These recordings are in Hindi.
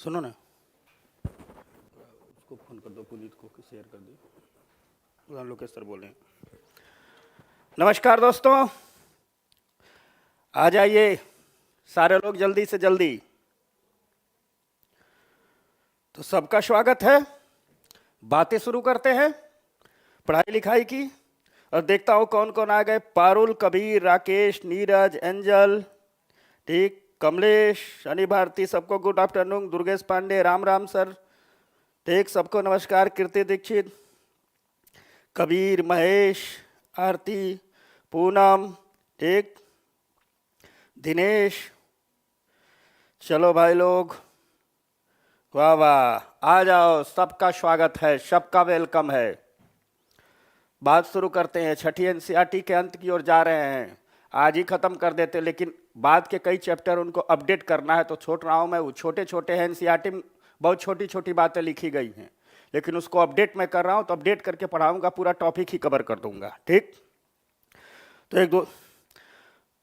सुनो ना, उसको फोन कर दो, पुनीत को शेयर कर दो। प्रधान लोकेश सर बोल रहे हैं। नमस्कार दोस्तों, आ जाइए सारे लोग जल्दी से जल्दी। तो सबका स्वागत है। बातें शुरू करते हैं पढ़ाई लिखाई की, और देखता हूँ कौन कौन आ गए। पारुल, कबीर, राकेश, नीरज, एंजल, ठीक, कमलेश, शनि भारती, सबको गुड आफ्टरनून। दुर्गेश पांडे, राम राम सर, ठीक, सबको नमस्कार। कीर्ति दीक्षित, कबीर, महेश, आरती, पूनम, ठीक, दिनेश, चलो भाई लोग, वाह वाह, आ जाओ, सबका स्वागत है, सबका वेलकम है। बात शुरू करते हैं। छठी एनसीईआरटी के अंत की ओर जा रहे हैं। आज ही खत्म कर देते, लेकिन बाद के कई चैप्टर उनको अपडेट करना है, तो छोड़ रहा हूँ मैं। वो छोटे छोटे हैं, एनसीईआरटी में बहुत छोटी छोटी बातें लिखी गई हैं, लेकिन उसको अपडेट मैं कर रहा हूँ, तो अपडेट करके पढ़ाऊंगा, पूरा टॉपिक ही कवर कर दूंगा, ठीक। तो एक दो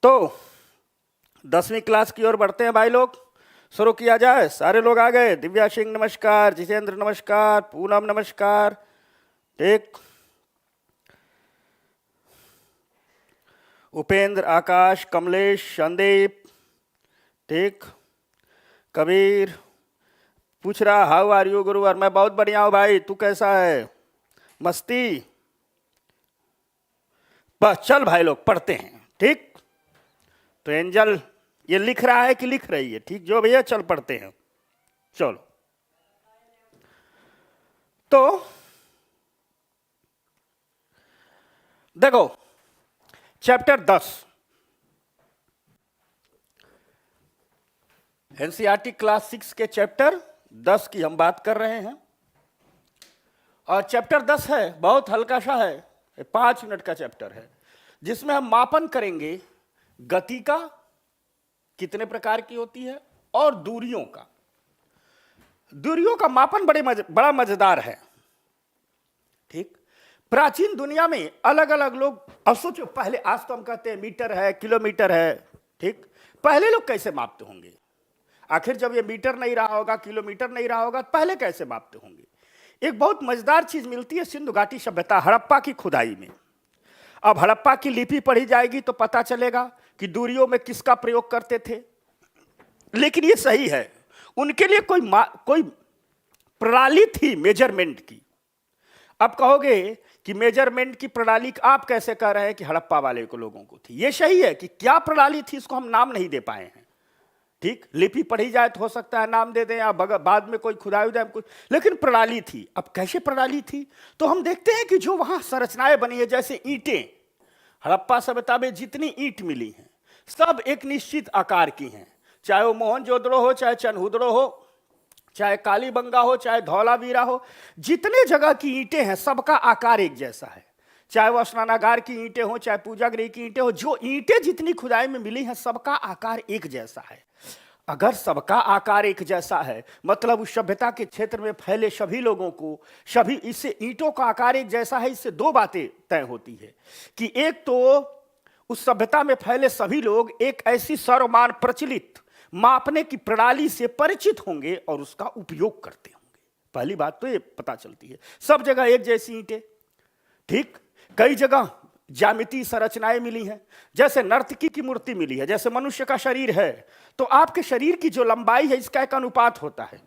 तो 10वीं क्लास की ओर बढ़ते हैं भाई लोग, शुरू किया जाए। सारे लोग आ गए। दिव्या सिंह नमस्कार, जितेंद्र नमस्कार, पूनम नमस्कार, ठीक, उपेंद्र, आकाश, कमलेश, संदीप, ठीक, कबीर पूछ रहा हाउ आर यू गुरुवर। मैं बहुत बढ़िया हूं भाई, तू कैसा है? मस्ती? बस चल भाई लोग पढ़ते हैं, ठीक। तो एंजल ये लिख रहा है कि लिख रही है? ठीक, जो भैया, चल पढ़ते हैं, चलो। तो देखो, चैप्टर 10 एनसीईआरटी क्लास 6 के चैप्टर 10 की हम बात कर रहे हैं। और चैप्टर 10 है, बहुत हल्का सा है, 5 मिनट का चैप्टर है, जिसमें हम मापन करेंगे गति का कितने प्रकार की होती है, और दूरियों का। दूरियों का मापन बड़ा मजेदार है, ठीक। प्राचीन दुनिया में अलग अलग लोग, अब सोचो, पहले, आज तो हम कहते हैं मीटर है, किलोमीटर है, ठीक। पहले लोग कैसे मापते होंगे? आखिर जब ये मीटर नहीं रहा होगा, किलोमीटर नहीं रहा होगा, पहले कैसे मापते होंगे? एक बहुत मजेदार चीज मिलती है सिंधु घाटी सभ्यता, हड़प्पा की खुदाई में। अब हड़प्पा की लिपि पढ़ी जाएगी तो पता चलेगा कि दूरियों में किसका प्रयोग करते थे। लेकिन ये सही है, उनके लिए कोई प्रणाली थी मेजरमेंट की। अब कहोगे कि मेजरमेंट की प्रणाली आप कैसे कह रहे हैं कि हड़प्पा वाले को लोगों को थी? ये सही है कि क्या प्रणाली थी, इसको हम नाम नहीं दे पाए हैं, ठीक। लिपि पढ़ी जाए तो हो सकता है नाम दे दें, या बाद में कोई खुदाई जाए कुछ, लेकिन प्रणाली थी। अब कैसे प्रणाली थी? तो हम देखते हैं कि जो वहां संरचनाएं बनी है, जैसे ईंटें, हड़प्पा सभ्यता में जितनी ईंट मिली हैं, सब एक निश्चित आकार की हैं। चाहे वो मोहनजोदड़ो हो, चाहे चनहुदड़ो हो, चाहे कालीबंगा हो, चाहे धौलावीरा हो, जितने जगह की ईंटें हैं, सबका आकार एक जैसा है। चाहे वो स्नानागार की ईंटें हो, चाहे पूजागृह की ईंटें हो, जो ईंटें जितनी खुदाई में मिली हैं, सबका आकार एक जैसा है। अगर सबका आकार एक जैसा है, मतलब उस सभ्यता के क्षेत्र में फैले सभी लोगों को, सभी, इससे ईंटों का आकार एक जैसा है, इससे दो बातें तय होती है कि एक तो उस सभ्यता में फैले सभी लोग एक ऐसी सर्वमान प्रचलित मापने की प्रणाली से परिचित होंगे और उसका उपयोग करते होंगे। पहली बात तो ये पता चलती है। सब जगह एक जैसी ईंटें, ठीक। कई जगह ज्यामितीय संरचनाएं मिली हैं, जैसे नर्तकी की मूर्ति मिली है, जैसे मनुष्य का शरीर है, तो आपके शरीर की जो लंबाई है, इसका एक अनुपात होता है।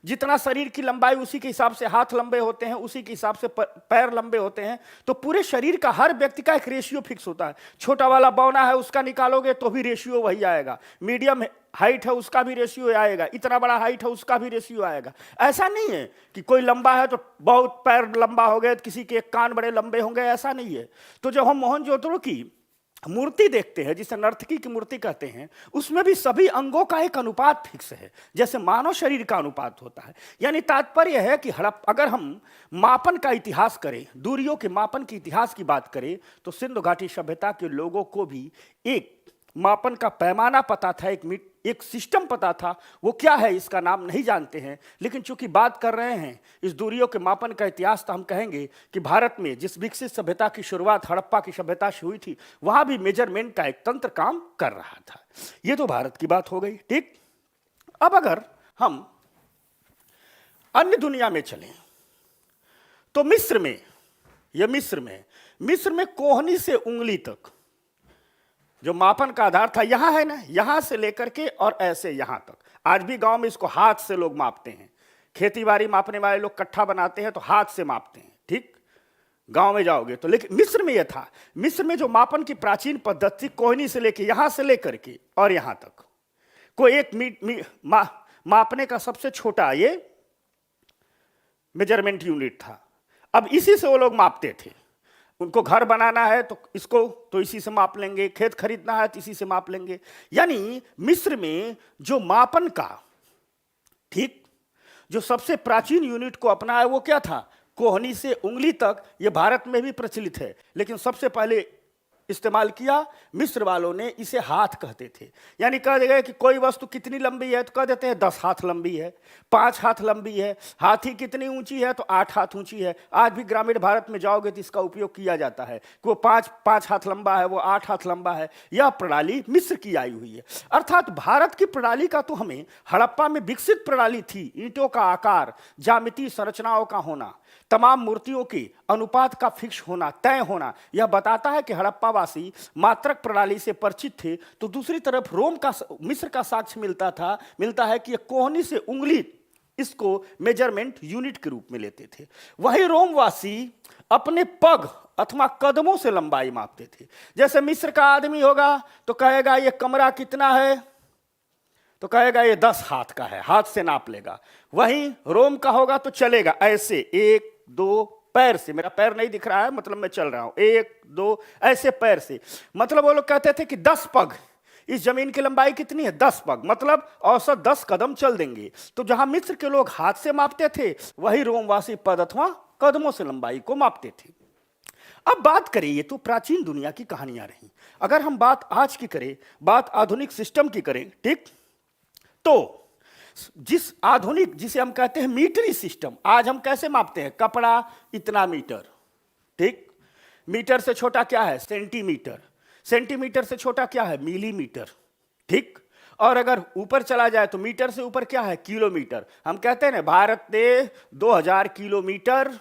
जितना शरीर की लंबाई, उसी के हिसाब से हाथ लंबे होते हैं, उसी के हिसाब से पैर लंबे होते हैं। तो पूरे शरीर का हर व्यक्ति का एक रेशियो फिक्स होता है। छोटा वाला बौना है, उसका निकालोगे तो भी रेशियो वही आएगा। मीडियम हाइट है, उसका भी रेशियो आएगा। इतना बड़ा हाइट है, उसका भी रेशियो आएगा। ऐसा नहीं है कि कोई लंबा है तो बहुत पैर लंबा हो गए, किसी के कान बड़े लंबे होंगे, ऐसा नहीं है। तो जब हम मोहनजोदड़ो की मूर्ति देखते हैं, जिसे नर्तकी की मूर्ति कहते हैं, उसमें भी सभी अंगों का एक अनुपात फिक्स है, जैसे मानव शरीर का अनुपात होता है। यानी तात्पर्य है कि अगर हम मापन का इतिहास करें, दूरियों के मापन के इतिहास की बात करें, तो सिंधु घाटी सभ्यता के लोगों को भी एक मापन का पैमाना पता था, एक सिस्टम पता था। वो क्या है इसका नाम नहीं जानते हैं, लेकिन चूंकि बात कर रहे हैं इस दूरियों के मापन का इतिहास, तो हम कहेंगे कि भारत में जिस विकसित सभ्यता की शुरुआत हड़प्पा की सभ्यता से हुई थी, वहां भी मेजरमेंट का एक तंत्र काम कर रहा था। ये तो भारत की बात हो गई, ठीक। अब अगर हम अन्य दुनिया में चलें तो मिस्र में कोहनी से उंगली तक जो मापन का आधार था, यहां है ना, यहां से लेकर के और ऐसे यहां तक। आज भी गांव में इसको हाथ से लोग मापते हैं, खेती बाड़ी मापने वाले लोग कट्ठा बनाते हैं तो हाथ से मापते हैं, ठीक, गांव में जाओगे तो। लेकिन मिस्र में यह था, मिस्र में जो मापन की प्राचीन पद्धति कोहनी से लेकर यहां से लेकर के और यहां तक, कोई एक मापने का सबसे छोटा ये मेजरमेंट यूनिट था। अब इसी से वो लोग मापते थे। उनको घर बनाना है तो इसको तो इसी से माप लेंगे, खेत खरीदना है तो इसी से माप लेंगे। यानी मिस्र में जो मापन का, ठीक, जो सबसे प्राचीन यूनिट को अपनाया वो क्या था? कोहनी से उंगली तक। ये भारत में भी प्रचलित है, लेकिन सबसे पहले इस्तेमाल किया मिस्र वालों ने, इसे हाथ कहते थे। यानी कह देगा कि कोई वस्तु कितनी लंबी है तो कह देते हैं 10 हाथ लंबी है, 5 हाथ लंबी है। हाथी कितनी ऊंची है तो 8 हाथ ऊंची है। आज भी ग्रामीण भारत में जाओगे तो इसका उपयोग किया जाता है कि वो 5 हाथ लंबा है, वो 8 हाथ लंबा है। यह प्रणाली मिस्र की आई हुई है। अर्थात भारत की प्रणाली का तो हमें हड़प्पा में विकसित प्रणाली थी। ईंटों का आकार, ज्यामितीय संरचनाओं का होना, तमाम मूर्तियों की अनुपात का फिक्स होना, तय होना, यह बताता है कि हड़प्पावासी मात्रक प्रणाली से परिचित थे। तो दूसरी तरफ मिस्र का साक्ष्य मिलता है कि यह कोहनी से उंगली, इसको मेजरमेंट यूनिट के रूप में लेते थे। वही रोमवासी अपने पग अथवा कदमों से लंबाई मापते थे। जैसे मिस्र का आदमी होगा तो कहेगा ये कमरा कितना है, तो कहेगा ये 10 हाथ का है, हाथ से नाप लेगा। वहीं रोम का होगा तो चलेगा ऐसे, 1 2 पैर से, मेरा पैर नहीं दिख रहा है मतलब मैं चल रहा हूं, 1 2 ऐसे पैर से। मतलब वो लोग कहते थे कि 10 पग, इस जमीन की लंबाई कितनी है? 10 पग, मतलब औसत 10 कदम चल देंगे। तो जहां मिस्र के लोग हाथ से मापते थे, वही रोमवासी पद अथवा कदमों से लंबाई को मापते थे। अब बात करें, ये तो प्राचीन दुनिया की कहानियां रही। अगर हम बात आज की करें, बात आधुनिक सिस्टम की करें, ठीक, तो जिसे हम कहते हैं मीटरी सिस्टम, आज हम कैसे मापते हैं? कपड़ा इतना मीटर, ठीक, मीटर से छोटा क्या है? सेंटीमीटर, सेंटीमीटर से छोटा क्या है? मिलीमीटर, ठीक। और अगर ऊपर चला जाए तो मीटर से ऊपर क्या है? किलोमीटर। हम कहते हैं ना, भारत ने 2000 किलोमीटर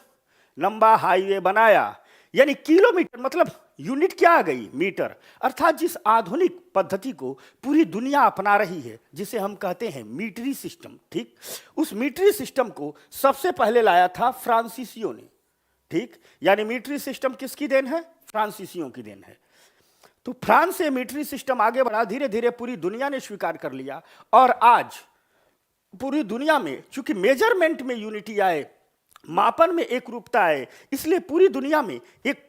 लंबा हाईवे बनाया, यानी किलोमीटर मतलब यूनिट क्या आ गई? मीटर। अर्थात जिस आधुनिक पद्धति को पूरी दुनिया अपना रही है, जिसे हम कहते हैं मीटरी सिस्टम, ठीक, उस मीटरी सिस्टम को सबसे पहले लाया था फ्रांसीसियों ने, ठीक। यानी मीटरी सिस्टम किसकी देन है? फ्रांसीसियों की देन है। तो फ्रांस से मीटरी सिस्टम आगे बढ़ा, धीरे धीरे पूरी दुनिया ने स्वीकार कर लिया। और आज पूरी दुनिया में चूंकि मेजरमेंट में यूनिटी आए, मापन में एक रूपता है, इसलिए पूरी दुनिया में एक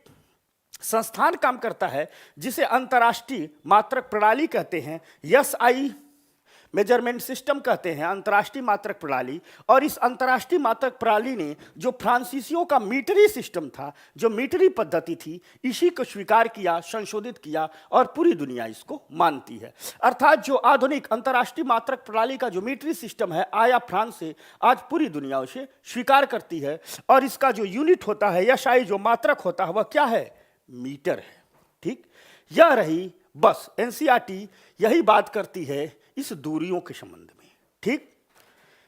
संस्थान काम करता है जिसे अंतर्राष्ट्रीय मात्रक प्रणाली कहते हैं। SI मेजरमेंट सिस्टम कहते हैं, अंतर्राष्ट्रीय मात्रक प्रणाली। और इस अंतर्राष्ट्रीय मात्रक प्रणाली ने जो फ्रांसीसियों का मीटरी सिस्टम था, जो मीटरी पद्धति थी, इसी को स्वीकार किया, संशोधित किया और पूरी दुनिया इसको मानती है। अर्थात जो आधुनिक अंतर्राष्ट्रीय मात्रक प्रणाली का जो मीटरी सिस्टम है, आया फ्रांस से, आज पूरी दुनिया उसे स्वीकार करती है। और इसका जो यूनिट होता है, SI जो मात्रक होता है, वह क्या है? मीटर है, ठीक। यह रही बस NCERT यही बात करती है इस दूरियों के संबंध में, ठीक।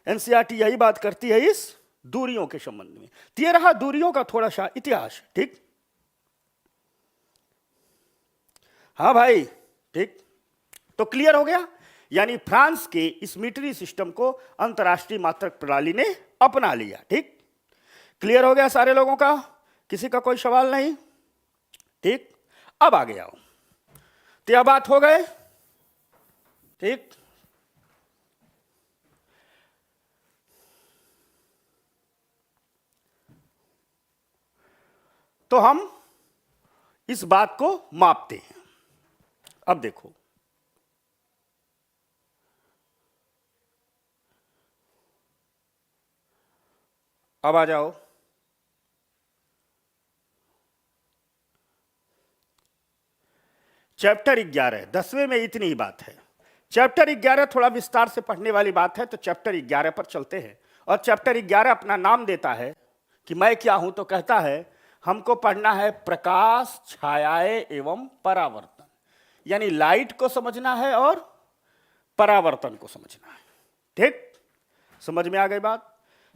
NCERT यही बात करती है इस दूरियों के संबंध में। 13 दूरियों का थोड़ा सा इतिहास, ठीक। हाँ भाई, ठीक, तो क्लियर हो गया। यानी फ्रांस के इस मीटरी सिस्टम को अंतर्राष्ट्रीय मात्रक प्रणाली ने अपना लिया, ठीक। क्लियर हो गया सारे लोगों का? किसी का कोई सवाल नहीं? ठीक, अब आगे आओ। तो यह बात हो गए, ठीक। तो हम इस बात को मापते हैं। अब देखो, अब आ जाओ। चैप्टर 11, 10वें में इतनी ही बात है। चैप्टर 11 थोड़ा विस्तार से पढ़ने वाली बात है, तो चैप्टर 11 पर चलते हैं। और चैप्टर 11 अपना नाम देता है कि मैं क्या हूं, तो कहता है हमको पढ़ना है प्रकाश, छायाएं एवं परावर्तन। यानी लाइट को समझना है और परावर्तन को समझना है, ठीक। समझ में आ गई बात?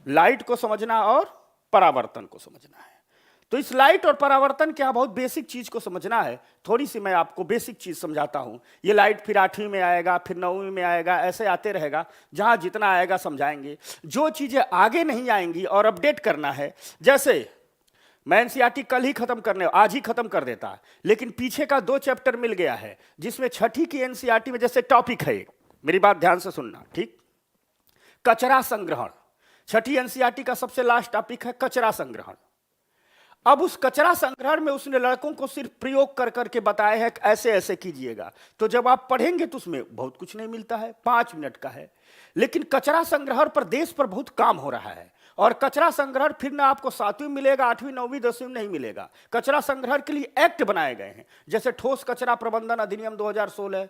लाइट को समझना और परावर्तन को समझना है। तो इस लाइट और परावर्तन के यहाँ बहुत बेसिक चीज को समझना है। थोड़ी सी मैं आपको बेसिक चीज समझाता हूं। ये लाइट फिर 8वीं में आएगा, फिर 9वीं में आएगा, ऐसे आते रहेगा। जहां जितना आएगा समझाएंगे। जो चीजें आगे नहीं आएंगी और अपडेट करना है, जैसे मैं एनसीईआरटी कल ही खत्म करने, आज ही खत्म कर देता, लेकिन पीछे का 2 चैप्टर मिल गया है, जिसमें 6ठी की एनसीईआरटी में जैसे टॉपिक है, मेरी बात ध्यान से सुनना, ठीक? कचरा संग्रहण। 6ठी एनसीईआरटी का सबसे लास्ट टॉपिक है कचरा संग्रहण। अब उस कचरा संग्रहण में उसने लड़कों को सिर्फ प्रयोग कर करके बताया है कि ऐसे ऐसे कीजिएगा। तो जब आप पढ़ेंगे तो उसमें बहुत कुछ नहीं मिलता है, 5 मिनट का है। लेकिन कचरा संग्रहण पर देश पर बहुत काम हो रहा है। और कचरा संग्रहण फिर ना आपको 7वीं मिलेगा, 8वीं 9वीं 10वीं में नहीं मिलेगा। कचरा संग्रहण के लिए एक्ट बनाए गए हैं, जैसे ठोस कचरा प्रबंधन अधिनियम 2016,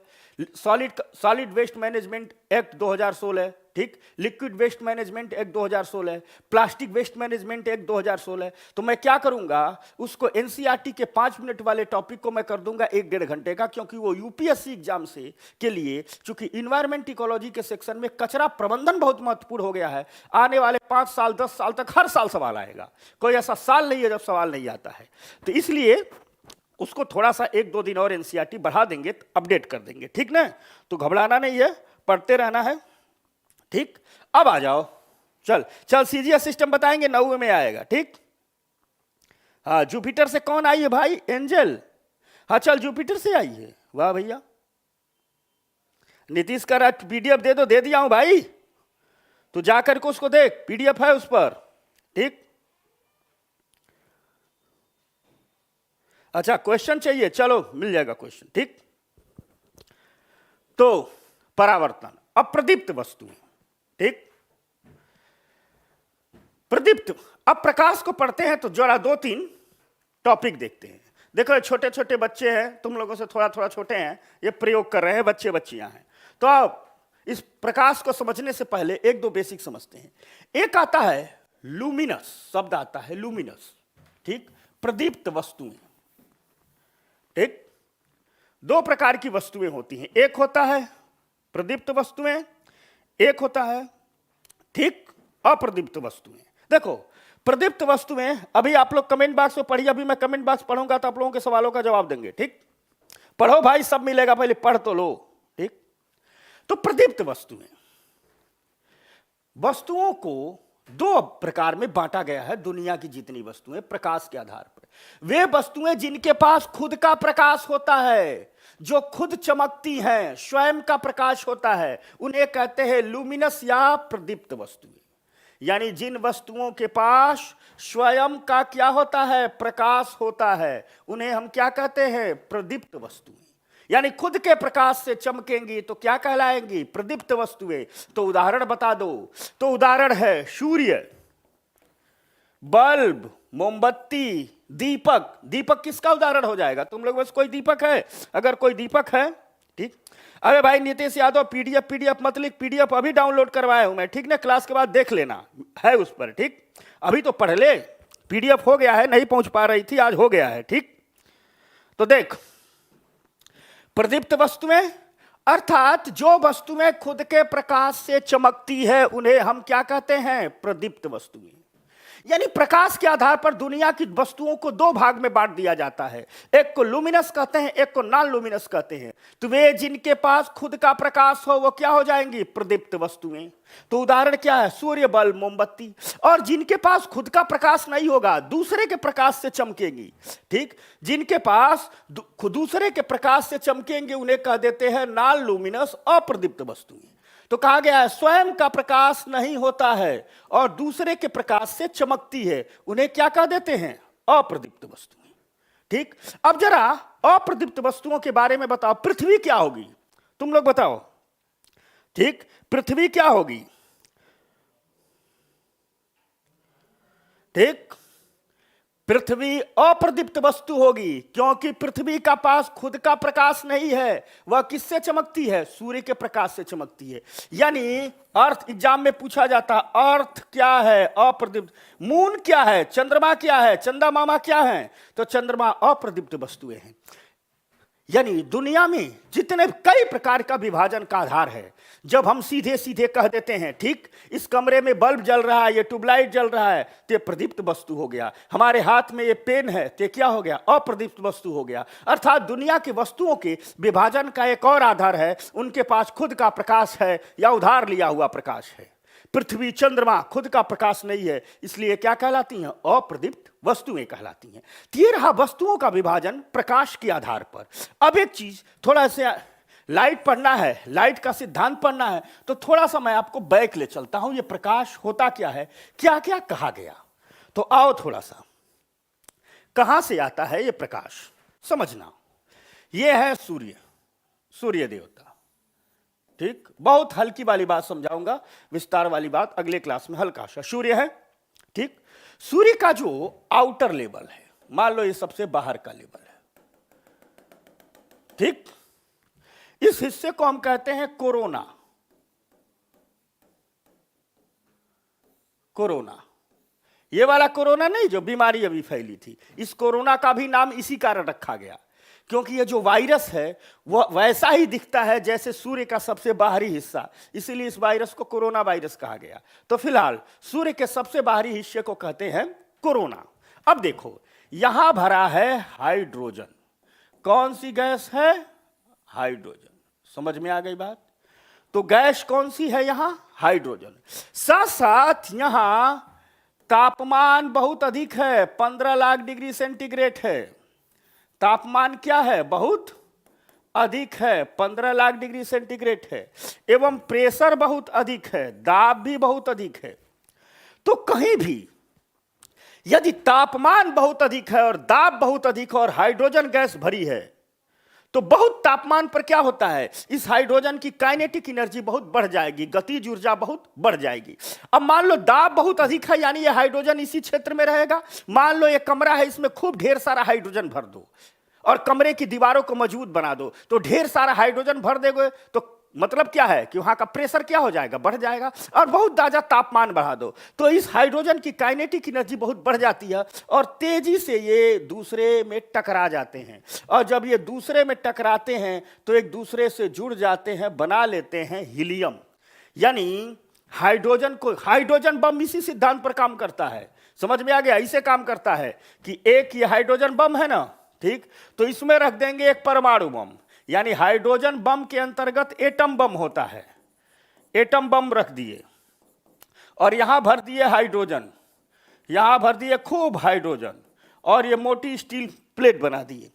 सॉलिड वेस्ट मैनेजमेंट एक्ट 2016, ठीक, liquid waste management act 2016, plastic waste management act 2016। तो मैं क्या करूंगा, उसको एनसीईआरटी के 5 मिनट वाले टॉपिक को मैं कर दूंगा 1-1.5 घंटे का, क्योंकि वो यूपीएससी एग्जाम से के लिए, चूंकि इन्वायरमेंट इकोलॉजी के सेक्शन में कचरा प्रबंधन बहुत महत्वपूर्ण हो गया है। आने वाले 5 साल 10 साल तक हर साल सवाल आएगा, कोई ऐसा साल नहीं है जब सवाल नहीं आता है। तो इसलिए उसको थोड़ा सा 1-2 दिन और एनसीईआरटी बढ़ा देंगे, तो अपडेट कर देंगे, ठीक ना? तो घबराना नहीं है, पढ़ते रहना है, ठीक? अब आ जाओ, चल सीजीएस सिस्टम बताएंगे, 9वीं में आएगा, ठीक? हाँ, जुपिटर से कौन आई है भाई? एंजल। हाँ चल, जुपिटर से आई है, वाह भैया। नीतीश का पीडीएफ दे दो, दे दिया हूं भाई, तो जाकर के उसको देख, पीडीएफ है उस पर, ठीक? अच्छा, क्वेश्चन चाहिए, चलो मिल जाएगा क्वेश्चन, ठीक? तो परावर्तन, अप्रदीप्त वस्तु, ठीक? प्रदीप्त, अब प्रकाश को पढ़ते हैं तो जरा 2-3 टॉपिक देखते हैं। देखो, छोटे छोटे बच्चे हैं, तुम लोगों से थोड़ा थोड़ा छोटे हैं, ये प्रयोग कर रहे हैं, बच्चे बच्चियां हैं। तो अब इस प्रकाश को समझने से पहले 1-2 बेसिक समझते हैं। एक आता है लुमिनस, शब्द आता है लुमिनस, ठीक? प्रदीप्त वस्तुएं, ठीक? 2 प्रकार की वस्तुएं होती हैं, एक होता है प्रदीप्त वस्तुएं, एक होता है, ठीक, अप्रदीप्त वस्तुएं। देखो, प्रदीप्त वस्तुएं, अभी आप लोग कमेंट बॉक्स में पढ़िए, अभी मैं कमेंट बॉक्स पढ़ूंगा तो आप लोगों के सवालों का जवाब देंगे, ठीक? पढ़ो भाई, सब मिलेगा, पहले पढ़ तो लो, ठीक? तो प्रदीप्त वस्तुओं को 2 प्रकार में बांटा गया है। दुनिया की जितनी वस्तुएं प्रकाश के आधार पर, वे वस्तुएं जिनके पास खुद का प्रकाश होता है, जो खुद चमकती हैं, स्वयं का प्रकाश होता है, उन्हें कहते हैं लुमिनस या प्रदीप्त वस्तुएं। यानी जिन वस्तुओं के पास स्वयं का क्या होता है? प्रकाश होता है, उन्हें हम क्या कहते हैं? प्रदीप्त वस्तुएं। यानी खुद के प्रकाश से चमकेंगी तो क्या कहलाएंगी? प्रदीप्त वस्तुएं। तो उदाहरण बता दो। तो उदाहरण है सूर्य, बल्ब, मोमबत्ती, दीपक। दीपक किसका उदाहरण हो जाएगा? तुम लोग बस कोई दीपक है? अगर कोई दीपक है, ठीक। अरे भाई नीतीश यादव, पीडीएफ मत लिख, पीडीएफ अभी डाउनलोड करवाया हूं मैं, ठीक ना? क्लास के बाद देख लेना है उस पर, ठीक। अभी तो पढ़ ले, पीडीएफ हो गया है, नहीं पहुंच पा रही थी, आज हो गया है, ठीक। तो देख, प्रदीप्त वस्तुएं अर्थात जो वस्तुएं खुद के प्रकाश से चमकती है, उन्हें हम क्या कहते हैं? प्रदीप्त वस्तुएं। यानी प्रकाश के आधार पर दुनिया की वस्तुओं को 2 भाग में बांट दिया जाता है, एक को लुमिनस कहते हैं, एक को नॉन लुमिनस कहते हैं। तो वे जिनके पास खुद का प्रकाश हो वो क्या हो जाएंगी? प्रदीप्त वस्तुएं। तो उदाहरण क्या है? सूर्य, बल्ब, मोमबत्ती। और जिनके पास खुद का प्रकाश नहीं होगा, दूसरे के प्रकाश से चमकेंगी, ठीक। जिनके पास दूसरे के प्रकाश से चमकेंगे उन्हें कह देते हैं नॉन लुमिनस, अप्रदीप्त वस्तुएं। तो कहा गया है स्वयं का प्रकाश नहीं होता है और दूसरे के प्रकाश से चमकती है, उन्हें क्या कह देते हैं? अप्रदीप्त वस्तुएं, ठीक। अब जरा अप्रदीप्त वस्तुओं के बारे में बताओ। पृथ्वी क्या होगी? तुम लोग बताओ, ठीक। पृथ्वी क्या होगी? ठीक, पृथ्वी अप्रदीप्त वस्तु होगी, क्योंकि पृथ्वी का पास खुद का प्रकाश नहीं है। वह किससे चमकती है? सूर्य के प्रकाश से चमकती है। यानी अर्थ एग्जाम में पूछा जाता, अर्थ क्या है? अप्रदीप्त। मून क्या है? चंद्रमा क्या है? चंदा मामा क्या है? तो चंद्रमा अप्रदीप्त वस्तुएं हैं। यानी दुनिया में जितने कई प्रकार का विभाजन का आधार है, जब हम सीधे सीधे कह देते हैं ठीक इस कमरे में बल्ब जल रहा है, ये ट्यूबलाइट जल रहा है, तो प्रदीप्त वस्तु हो गया। हमारे हाथ में ये पेन है, तो क्या हो गया? अप्रदीप्त वस्तु हो गया। अर्थात दुनिया की वस्तुओं के विभाजन का एक और आधार है, उनके पास खुद का प्रकाश है या उधार लिया हुआ प्रकाश है। पृथ्वी चंद्रमा खुद का प्रकाश नहीं है, इसलिए क्या कहलाती हैं? अप्रदीप्त वस्तुएं कहलाती हैं। ये रहा वस्तुओं का विभाजन प्रकाश के आधार पर। अब एक चीज, थोड़ा सा लाइट पढ़ना है, लाइट का सिद्धांत पढ़ना है, तो थोड़ा सा मैं आपको बैक ले चलता हूं। ये प्रकाश होता क्या है, क्या क्या कहा गया, तो आओ थोड़ा सा कहां से आता है ये प्रकाश समझना। ये है सूर्य, सूर्य देवता। ठीक, बहुत हल्की वाली बात समझाऊंगा, विस्तार वाली बात अगले क्लास में हल्का सा। सूर्य है, ठीक। सूर्य का जो आउटर लेवल है, मान लो ये सबसे बाहर का लेवल है, ठीक। इस हिस्से को हम कहते हैं कोरोना। कोरोना, ये वाला कोरोना नहीं जो बीमारी अभी फैली थी, इस कोरोना का भी नाम इसी कारण रखा गया, क्योंकि ये जो वायरस है वह वैसा ही दिखता है जैसे सूर्य का सबसे बाहरी हिस्सा, इसीलिए इस वायरस को कोरोना वायरस कहा गया। तो फिलहाल सूर्य के सबसे बाहरी हिस्से को कहते हैं कोरोना। अब देखो, यहां भरा है हाइड्रोजन। कौन सी गैस है? हाइड्रोजन। समझ में आ गई बात? तो गैस कौन सी है यहां? हाइड्रोजन। साथ साथ यहां तापमान बहुत अधिक है, 15 लाख डिग्री सेंटीग्रेड है। तापमान क्या है? बहुत अधिक है, 15 लाख डिग्री सेंटीग्रेड है। एवं प्रेशर बहुत अधिक है, दाब भी बहुत अधिक है। तो कहीं भी यदि तापमान बहुत अधिक है और दाब बहुत अधिक है और हाइड्रोजन गैस भरी है, तो बहुत तापमान पर क्या होता है, इस हाइड्रोजन की काइनेटिक एनर्जी बहुत बढ़ जाएगी, गतिज ऊर्जा बहुत बढ़ जाएगी। अब मान लो दाब बहुत अधिक है, यानी ये हाइड्रोजन इसी क्षेत्र में रहेगा। मान लो ये कमरा है, इसमें खूब ढेर सारा हाइड्रोजन भर दो और कमरे की दीवारों को मजबूत बना दो, तो ढेर सारा हाइड्रोजन भर देगे, तो मतलब क्या है कि वहां का प्रेशर क्या हो जाएगा? बढ़ जाएगा। और बहुत ज्यादा तापमान बढ़ा दो तो इस हाइड्रोजन की काइनेटिक एनर्जी बहुत बढ़ जाती है और तेजी से ये दूसरे में टकरा जाते हैं। और जब ये दूसरे में टकराते हैं तो एक दूसरे से जुड़ जाते हैं, बना लेते हैं हीलियम। यानी हाइड्रोजन को, हाइड्रोजन बम इसी सिद्धांत पर काम करता है। समझ में आ गया? ऐसे काम करता है कि एक ये हाइड्रोजन बम है ना, ठीक, तो इसमें रख देंगे एक परमाणु बम, यानी हाइड्रोजन बम के अंतर्गत एटम बम होता है। एटम बम रख दिए और यहां भर दिए हाइड्रोजन, यहां भर दिए खूब हाइड्रोजन और ये मोटी स्टील प्लेट बना दिए।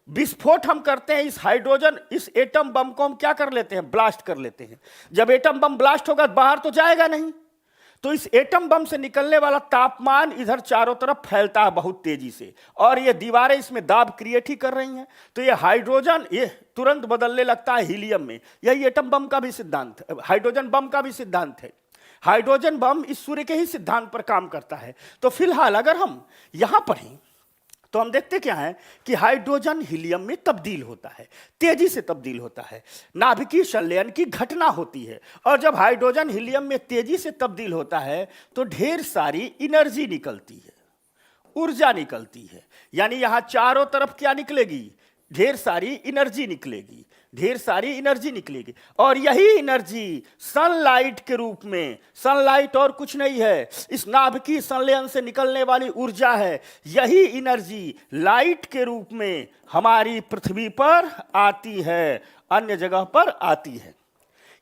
विस्फोट हम करते हैं इस हाइड्रोजन, इस एटम बम को हम क्या कर लेते हैं? ब्लास्ट कर लेते हैं। जब एटम बम ब्लास्ट होगा बाहर तो जाएगा नहीं, तो इस एटम बम से निकलने वाला तापमान इधर चारों तरफ फैलता है बहुत तेजी से, और ये दीवारें इसमें दाब क्रिएट ही कर रही हैं, तो ये हाइड्रोजन ये तुरंत बदलने लगता है हीलियम में। यही एटम बम का भी सिद्धांत, हाइड्रोजन बम का भी सिद्धांत है। हाइड्रोजन बम इस सूर्य के ही सिद्धांत पर काम करता है। तो फिलहाल अगर हम यहां पढ़ें तो हम देखते क्या है कि हाइड्रोजन हीलियम में तब्दील होता है, तेजी से तब्दील होता है, नाभिकीय संलयन की घटना होती है। और जब हाइड्रोजन हीलियम में तेजी से तब्दील होता है तो ढेर सारी एनर्जी निकलती है, ऊर्जा निकलती है। यानी यहां चारों तरफ क्या निकलेगी? ढेर सारी एनर्जी निकलेगी, ढेर सारी एनर्जी निकलेगी। और यही एनर्जी सनलाइट के रूप में, सनलाइट और कुछ नहीं है, इस नाभिकीय संलयन से निकलने वाली ऊर्जा है, यही एनर्जी लाइट के रूप में हमारी पृथ्वी पर आती है, अन्य जगह पर आती है।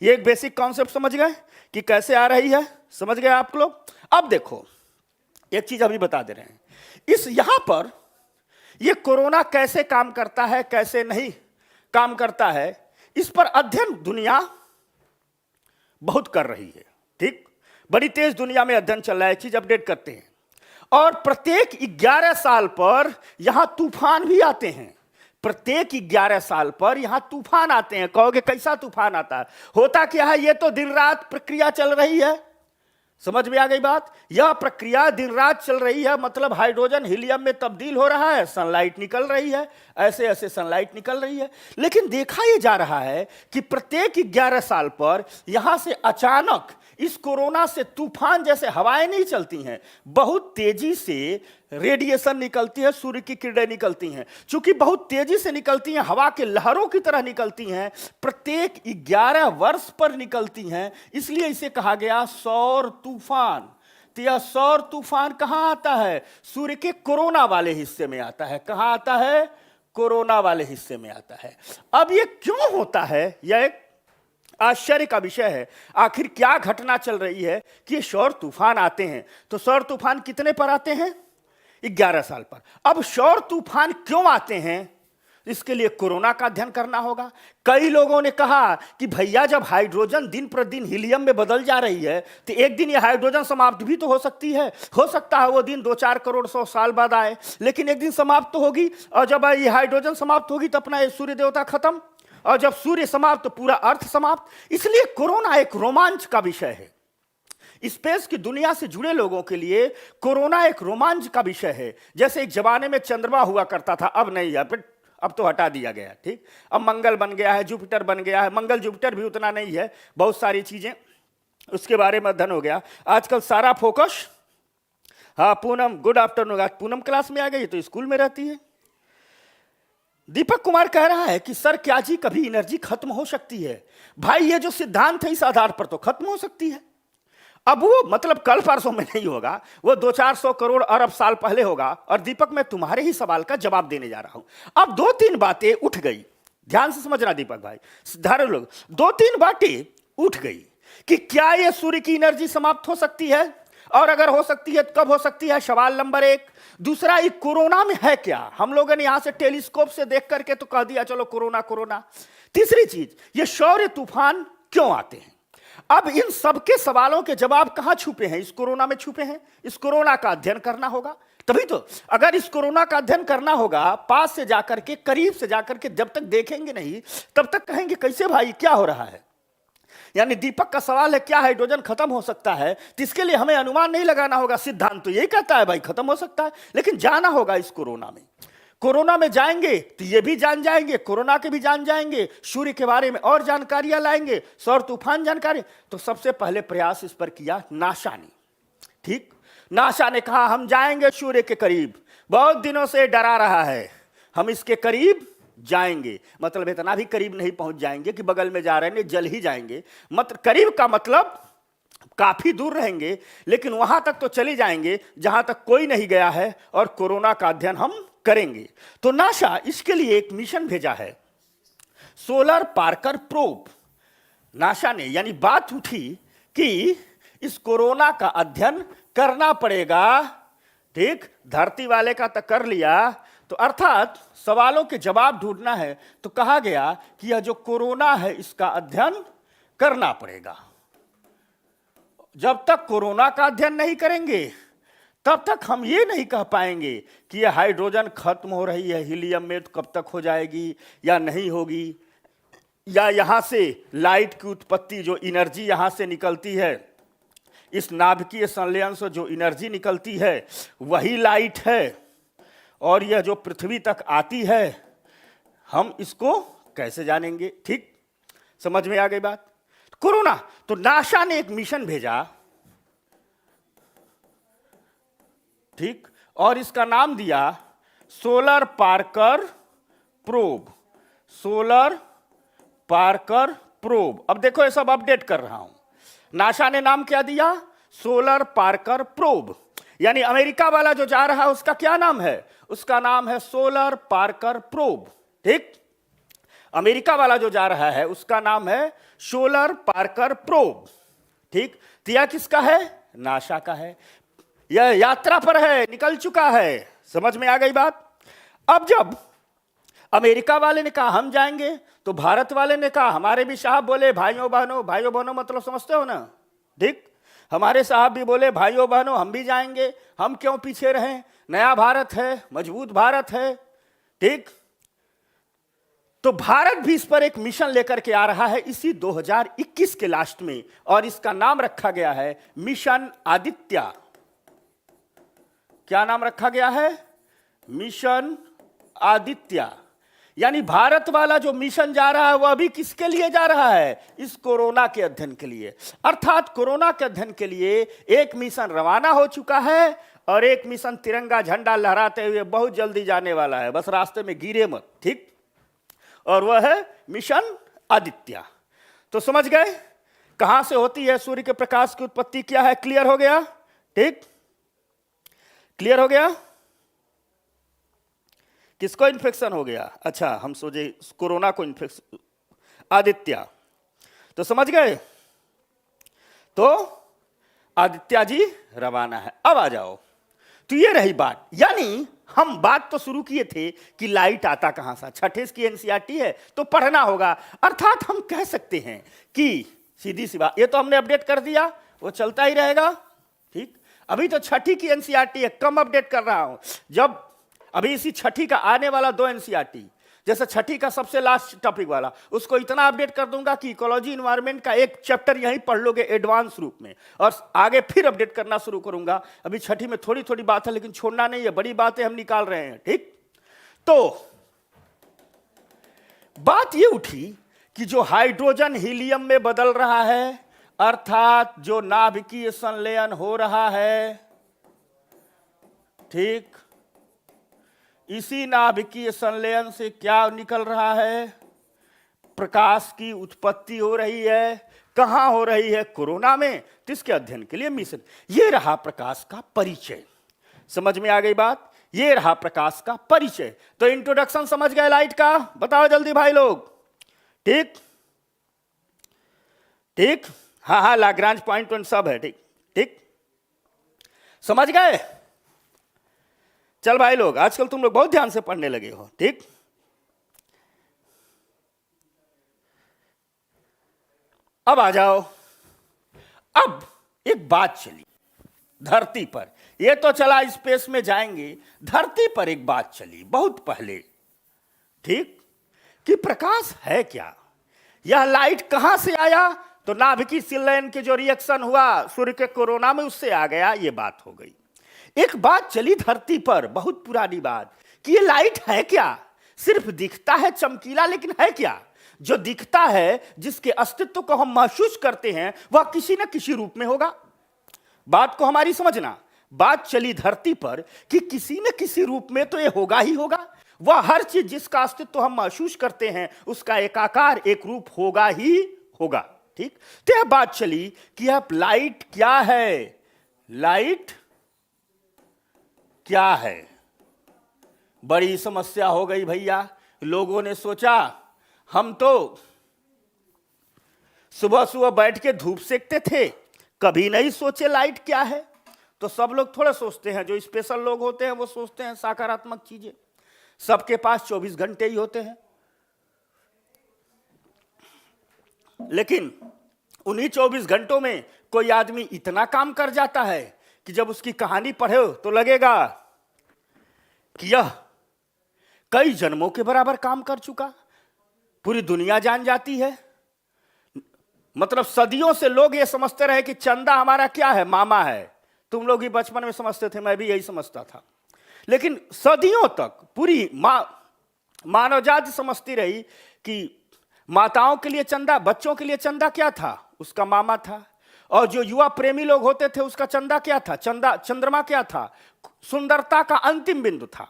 ये एक बेसिक कॉन्सेप्ट समझ गए कि कैसे आ रही है? समझ गए आप लोग? अब देखो, एक चीज अभी बता दे रहे हैं, इस यहां पर ये कोरोना कैसे काम करता है, कैसे नहीं काम करता है, इस पर अध्ययन दुनिया बहुत कर रही है। ठीक, बड़ी तेज दुनिया में अध्ययन चल रहा है, चीज अपडेट करते हैं। और प्रत्येक 11 साल पर यहां तूफान भी आते हैं। प्रत्येक 11 साल पर यहां तूफान आते हैं। कहोगे कैसा तूफान आता है? होता क्या है, ये तो दिन रात प्रक्रिया चल रही है। समझ में आ गई बात? यह प्रक्रिया दिन रात चल रही है, मतलब हाइड्रोजन हीलियम में तब्दील हो रहा है, सनलाइट निकल रही है, ऐसे ऐसे सनलाइट निकल रही है। लेकिन देखा यह जा रहा है कि प्रत्येक 11 साल पर यहां से अचानक इस कोरोना से तूफान जैसे हवाएं नहीं चलती हैं, बहुत तेजी से रेडिएशन निकलती है, सूर्य की किरणें निकलती हैं। चूंकि बहुत तेजी से निकलती हैं, हवा के लहरों की तरह निकलती हैं, प्रत्येक 11 वर्ष पर निकलती हैं, इसलिए इसे कहा गया सौर तूफान। तो यह सौर तूफान कहां आता है? सूर्य के कोरोना वाले हिस्से में आता है। कहां आता है? कोरोना वाले हिस्से में आता है। अब यह क्यों होता है, यह एक आश्चर्य का विषय है। आखिर क्या घटना चल रही है कि ये सौर तूफान आते हैं? तो सौर तूफान कितने पर आते हैं? 11 साल पर। अब सौर तूफान क्यों आते हैं, इसके लिए कोरोना का अध्ययन करना होगा। कई लोगों ने कहा कि भैया जब हाइड्रोजन दिन प्रतिदिन हीलियम में बदल जा रही है तो एक दिन ये हाइड्रोजन समाप्त भी तो हो सकती है। हो सकता है वो दिन 2-4 करोड़ 100 साल बाद आए, लेकिन एक दिन समाप्त तो होगी, और जब ये हाइड्रोजन समाप्त होगी तो अपना सूर्य देवता खत्म, और जब सूर्य समाप्त तो पूरा अर्थ समाप्त। इसलिए कोरोना एक रोमांच का विषय है। स्पेस की दुनिया से जुड़े लोगों के लिए कोरोना एक रोमांच का विषय है। जैसे एक जमाने में चंद्रमा हुआ करता था, अब नहीं है, अब तो हटा दिया गया। ठीक, अब मंगल बन गया है, जुपिटर बन गया है। मंगल जुपिटर भी उतना नहीं है, बहुत सारी चीजें उसके बारे में अध्ययन हो गया। आजकल सारा फोकस, हाँ पूनम गुड आफ्टरनून, आज पूनम क्लास में आ गई, तो स्कूल में रहती है। दीपक कुमार कह रहा है कि सर क्या जी कभी एनर्जी खत्म हो सकती है? भाई ये जो सिद्धांत है इस आधार पर तो खत्म हो सकती है। अब वो मतलब कल परसों में नहीं होगा, वो 200-400 करोड़ अरब साल पहले होगा। और दीपक मैं तुम्हारे ही सवाल का जवाब देने जा रहा हूं। अब 2-3 बातें उठ गई, ध्यान से समझना दीपक भाई, धारे लोग, 2-3 बातें उठ गई कि क्या ये सूर्य की एनर्जी समाप्त हो सकती है, और अगर हो सकती है तो कब हो सकती है, सवाल नंबर 1। दूसरा, ये कोरोना में है क्या? हम लोगों ने यहां से टेलीस्कोप से देख करके तो कह दिया चलो कोरोना कोरोना। तीसरी चीज, ये सौर तूफान क्यों आते हैं? अब इन सबके सवालों के जवाब कहां छुपे हैं? इस कोरोना में छुपे हैं। इस कोरोना का अध्ययन करना होगा, तभी तो। अगर इस कोरोना का अध्ययन करना होगा, पास से जाकर के, करीब से जाकर के, जब तक देखेंगे नहीं तब तक कहेंगे कैसे भाई क्या हो रहा है। यानी दीपक का सवाल है क्या हाइड्रोजन खत्म हो सकता है, तो इसके लिए हमें अनुमान नहीं लगाना होगा, सिद्धांत तो यही कहता है भाई खत्म हो सकता है, लेकिन जाना होगा इस कोरोना में। कोरोना में जाएंगे तो ये भी जान जाएंगे, कोरोना के भी जान जाएंगे, सूर्य के बारे में और जानकारियां लाएंगे, सौर तूफान जानकारी। तो सबसे पहले प्रयास इस पर किया नासा ने। ठीक, नासा ने कहा हम जाएंगे सूर्य के करीब, बहुत दिनों से डरा रहा है, हम इसके करीब जाएंगे। मतलब इतना भी करीब नहीं पहुंच जाएंगे कि बगल में जा रहे हैं, जल ही जाएंगे। मतलब करीब का मतलब काफी दूर रहेंगे, लेकिन वहां तक तो चले जाएंगे जहां तक कोई नहीं गया है, और कोरोना का अध्ययन हम करेंगे। तो नासा इसके लिए एक मिशन भेजा है, सोलर पार्कर प्रोब। नासा ने, यानी बात उठी कि इस कोरोना का अध्ययन करना पड़ेगा। ठीक, धरती वाले का तो कर लिया, तो अर्थात सवालों के जवाब ढूंढना है, तो कहा गया कि यह जो कोरोना है इसका अध्ययन करना पड़ेगा। जब तक कोरोना का अध्ययन नहीं करेंगे तब तक हम ये नहीं कह पाएंगे कि यह हाइड्रोजन खत्म हो रही है हीलियम में, तो कब तक हो जाएगी या नहीं होगी, या यहां से लाइट की उत्पत्ति, जो एनर्जी यहां से निकलती है, इस नाभिकीय संलयन से जो एनर्जी निकलती है वही लाइट है, और यह जो पृथ्वी तक आती है हम इसको कैसे जानेंगे? ठीक, समझ में आ गई बात। कोरोना, तो नासा ने एक मिशन भेजा, ठीक, और इसका नाम दिया solar Parker probe. Solar Parker probe. अब देखो ये सब अपडेट कर रहा हूं। नासा ने नाम क्या दिया? Solar Parker probe. यानी अमेरिका वाला जो जा रहा है उसका क्या नाम है? उसका नाम है सोलर पार्कर प्रोब। ठीक, अमेरिका वाला जो जा रहा है उसका नाम है सोलर पार्कर प्रोब। ठीक, तो यह किसका है? नासा का है। यह यात्रा पर है, निकल चुका है। समझ में आ गई बात। अब जब अमेरिका वाले ने कहा हम जाएंगे, तो भारत वाले ने कहा, हमारे भी साहब बोले भाइयों बहनों मतलब समझते हो ना। ठीक, हमारे साहब भी बोले भाइयों बहनों हम भी जाएंगे, हम क्यों पीछे रहें, नया भारत है, मजबूत भारत है। ठीक, तो भारत भी इस पर एक मिशन लेकर के आ रहा है इसी 2021 के लास्ट में, और इसका नाम रखा गया है मिशन आदित्य। क्या नाम रखा गया है? मिशन आदित्य। यानी भारत वाला जो मिशन जा रहा है वह अभी किसके लिए जा रहा है? इस कोरोना के अध्ययन के लिए। अर्थात कोरोना के अध्ययन के लिए एक मिशन रवाना हो चुका है और एक मिशन तिरंगा झंडा लहराते हुए बहुत जल्दी जाने वाला है, बस रास्ते में गिरे मत, ठीक। और वह है मिशन आदित्य। तो समझ गए कहां से होती है सूर्य के प्रकाश की उत्पत्ति, क्या है? क्लियर हो गया? ठीक, क्लियर हो गया? किसको इन्फेक्शन हो गया? अच्छा, हम सोचे कोरोना को इन्फेक्शन। आदित्य, तो समझ गए। तो आदित्य जी रवाना है। अब आ जाओ, तो ये रही बात। यानी हम बात तो शुरू किए थे कि लाइट आता कहां से, छठे की एनसीईआरटी है तो पढ़ना होगा। अर्थात हम कह सकते हैं कि सीधी सी बात, ये तो हमने अपडेट कर दिया, वो चलता ही रहेगा, ठीक। अभी तो छठी की एनसीईआरटी है, कम अपडेट कर रहा हूं। जब अभी इसी छठी का आने वाला 2 एनसीईआरटी, जैसे छठी का सबसे लास्ट टॉपिक वाला, उसको इतना अपडेट कर दूंगा कि इकोलॉजी इन्वायरमेंट का एक चैप्टर यहीं पढ़ लोगे एडवांस रूप में, और आगे फिर अपडेट करना शुरू करूंगा। अभी छठी में थोड़ी थोड़ी बात है, लेकिन छोड़ना नहीं है, बड़ी बातें हम निकाल रहे हैं, ठीक। तो बात ये उठी कि जो हाइड्रोजन हीलियम में बदल रहा है, अर्थात जो नाभिकीय संलयन हो रहा है, ठीक, इसी नाभिकीय संलयन से क्या निकल रहा है? प्रकाश की उत्पत्ति हो रही है। कहां हो रही है? कोरोना में। तो इसके अध्ययन के लिए मिशन। ये रहा प्रकाश का परिचय। समझ में आ गई बात? ये रहा प्रकाश का परिचय। तो इंट्रोडक्शन समझ गए लाइट का? बताओ जल्दी भाई लोग, ठीक ठीक। हाँ हाँ, लाग्रांज पॉइंट सब है, ठीक ठीक, समझ गए? चल भाई लोग, आजकल तुम लोग बहुत ध्यान से पढ़ने लगे हो, ठीक। अब आ जाओ। अब एक बात चली धरती पर, ये तो चला स्पेस में जाएंगे, धरती पर एक बात चली बहुत पहले, ठीक, कि प्रकाश है क्या? यह लाइट कहां से आया? तो नाभिकीय संलयन के जो रिएक्शन हुआ सूर्य के कोरोना में, उससे आ गया, ये बात हो गई। एक बात चली धरती पर, बहुत पुरानी बात, कि ये लाइट है क्या? सिर्फ दिखता है चमकीला, लेकिन है क्या? जो दिखता है, जिसके अस्तित्व को हम महसूस करते हैं, वह किसी न किसी रूप में होगा। बात को हमारी समझना। बात चली धरती पर कि किसी न किसी रूप में तो ये होगा ही होगा। वह हर चीज जिसका अस्तित्व हम महसूस करते हैं, उसका एक आकार, एक रूप होगा ही होगा, ठीक। तो यह बात चली कि अब लाइट क्या है? लाइट क्या है? बड़ी समस्या हो गई भैया। लोगों ने सोचा, हम तो सुबह सुबह बैठ के धूप सेकते थे, कभी नहीं सोचे लाइट क्या है। तो सब लोग थोड़ा सोचते हैं, जो स्पेशल लोग होते हैं वो सोचते हैं सकारात्मक चीजें। सबके पास 24 घंटे ही होते हैं, लेकिन उन्हीं 24 घंटों में कोई आदमी इतना काम कर जाता है कि जब उसकी कहानी पढ़ो तो लगेगा कि यह कई जन्मों के बराबर काम कर चुका। पूरी दुनिया जान जाती है। मतलब सदियों से लोग ये समझते रहे कि चंदा हमारा क्या है? मामा है। तुम लोग ही बचपन में समझते थे, मैं भी यही समझता था। लेकिन सदियों तक पूरी मानव जाति समझती रही कि माताओं के लिए चंदा, बच्चों के लिए चंदा क्या था? उसका मामा था। और जो युवा प्रेमी लोग होते थे, उसका चंदा क्या था? चंद्रमा क्या था? सुंदरता का अंतिम बिंदु था।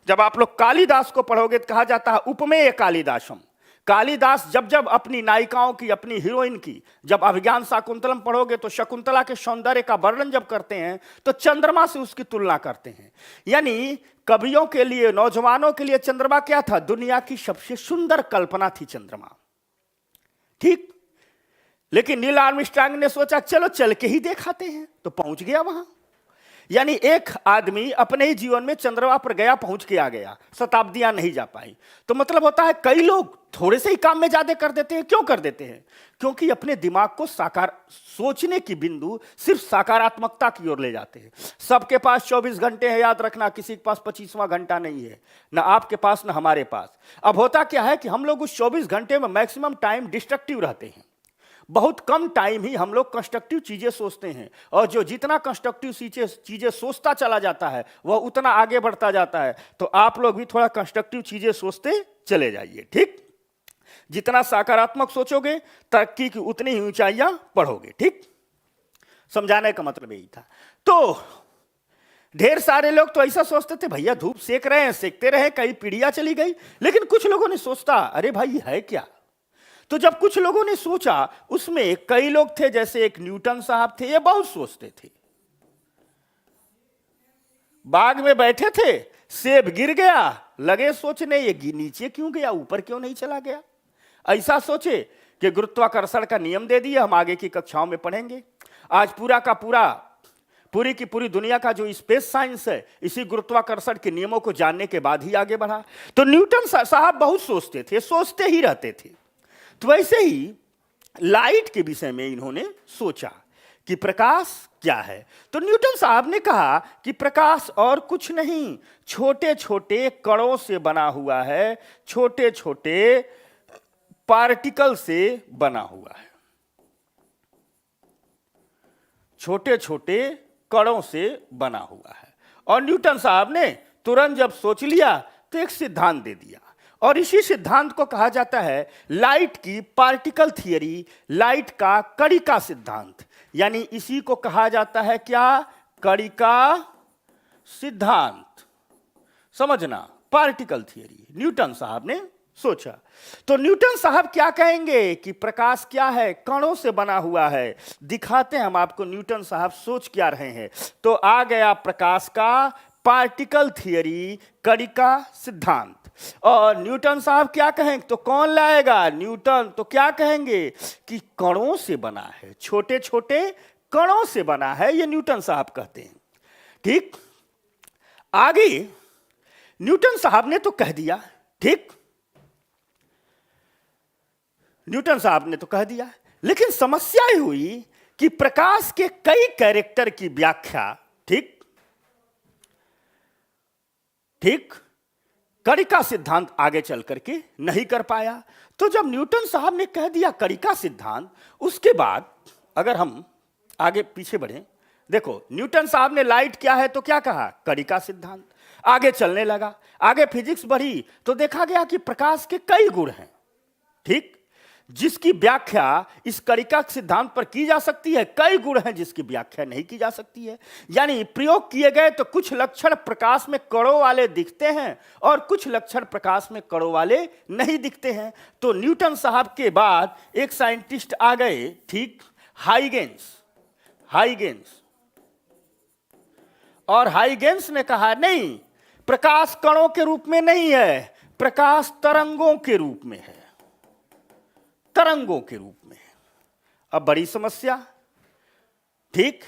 जब आप लोग कालिदास को पढ़ोगे तो कहा जाता है उपमेय कालिदासम। कालिदास जब जब अपनी नायिकाओं की, अपनी हीरोइन की, जब अभिज्ञान शाकुंतलम पढ़ोगे तो शकुंतला के सौंदर्य का वर्णन जब करते हैं तो चंद्रमा से उसकी तुलना करते हैं। यानी कवियों के लिए, नौजवानों के लिए चंद्रमा क्या था? दुनिया की सबसे सुंदर कल्पना थी चंद्रमा, ठीक। लेकिन नील आर्मस्ट्रांग ने सोचा चलो चल के ही दिखाते हैं, तो पहुंच गया वहां। यानी एक आदमी अपने ही जीवन में चंद्रमा पर गया, पहुंच के आ गया, शताब्दियां नहीं जा पाई। तो मतलब होता है कई लोग थोड़े से ही काम में ज्यादा कर देते हैं। क्यों कर देते हैं? क्योंकि अपने दिमाग को साकार सोचने की बिंदु सिर्फ सकारात्मकता की ओर ले जाते हैं। सबके पास 24 घंटे है, याद रखना, किसी के पास 25वां घंटा नहीं है, ना आपके पास ना हमारे पास। अब होता क्या है कि हम लोग उस 24 घंटे में मैक्सिमम टाइम डिस्ट्रक्टिव रहते हैं, बहुत कम टाइम ही हम लोग कंस्ट्रक्टिव चीजें सोचते हैं, और जो जितना कंस्ट्रक्टिव चीजें सोचता चला जाता है वह उतना आगे बढ़ता जाता है। तो आप लोग भी थोड़ा कंस्ट्रक्टिव चीजें सोचते चले जाइए, ठीक। जितना सकारात्मक सोचोगे तरक्की की उतनी ही ऊंचाइयां बढ़ोगे, ठीक। समझाने का मतलब यही था। तो ढेर सारे लोग तो ऐसा सोचते थे, भैया धूप सेक रहे हैं, सेकते रहे, कई पीढ़ियां चली गई। लेकिन कुछ लोगों ने सोचता, अरे भाई है क्या। तो जब कुछ लोगों ने सोचा, उसमें कई लोग थे, जैसे एक न्यूटन साहब थे, ये बहुत सोचते थे। बाग में बैठे थे, सेब गिर गया, लगे सोचने ये नीचे क्यों गया, ऊपर क्यों नहीं चला गया। ऐसा सोचे कि गुरुत्वाकर्षण का नियम दे दिए, हम आगे की कक्षाओं में पढ़ेंगे। आज पूरी की पूरी दुनिया का जो स्पेस साइंस है इसी गुरुत्वाकर्षण के नियमों को जानने के बाद ही आगे बढ़ा। तो न्यूटन साहब बहुत सोचते थे, सोचते ही रहते थे। तो वैसे ही लाइट के विषय में इन्होंने सोचा कि प्रकाश क्या है। तो न्यूटन साहब ने कहा कि प्रकाश और कुछ नहीं, छोटे छोटे कणों से बना हुआ है, छोटे छोटे पार्टिकल से बना हुआ है, छोटे छोटे कणों से बना हुआ है। और न्यूटन साहब ने तुरंत जब सोच लिया तो एक सिद्धांत दे दिया, और इसी सिद्धांत को कहा जाता है लाइट की पार्टिकल थियरी, लाइट का कणिका सिद्धांत। यानी इसी को कहा जाता है क्या, कणिका सिद्धांत। समझना, पार्टिकल थियरी न्यूटन साहब ने सोचा। तो न्यूटन साहब क्या कहेंगे कि प्रकाश क्या है, कणों से बना हुआ है। दिखाते हैं हम आपको न्यूटन साहब सोच क्या रहे हैं। तो आ गया प्रकाश का पार्टिकल थियरी, कणिका सिद्धांत। और न्यूटन साहब क्या कहेंगे, तो कौन लाएगा, न्यूटन। तो क्या कहेंगे कि कणों से बना है, छोटे छोटे कणों से बना है, ये न्यूटन साहब कहते हैं, ठीक। आगे न्यूटन साहब ने तो कह दिया, ठीक, न्यूटन साहब ने तो कह दिया। लेकिन समस्या ही हुई कि प्रकाश के कई कैरेक्टर की व्याख्या, ठीक, कणिका सिद्धांत आगे चल करके नहीं कर पाया। तो जब न्यूटन साहब ने कह दिया कणिका सिद्धांत, उसके बाद अगर हम आगे पीछे बढ़े, देखो न्यूटन साहब ने लाइट क्या है तो क्या कहा, कणिका सिद्धांत। आगे चलने लगा, आगे फिजिक्स बढ़ी तो देखा गया कि प्रकाश के कई गुण हैं, ठीक, जिसकी व्याख्या इस कणिका सिद्धांत पर की जा सकती है। कई गुण हैं जिसकी व्याख्या नहीं की जा सकती है। यानी प्रयोग किए गए तो कुछ लक्षण प्रकाश में कणों वाले दिखते हैं और कुछ लक्षण प्रकाश में कणों वाले नहीं दिखते हैं। तो न्यूटन साहब के बाद एक साइंटिस्ट आ गए, ठीक, हाइगेंस। और हाइगेंस ने कहा नहीं, प्रकाश कणों के रूप में नहीं है, प्रकाश तरंगों के रूप में है, तरंगों के रूप में। अब बड़ी समस्या, ठीक।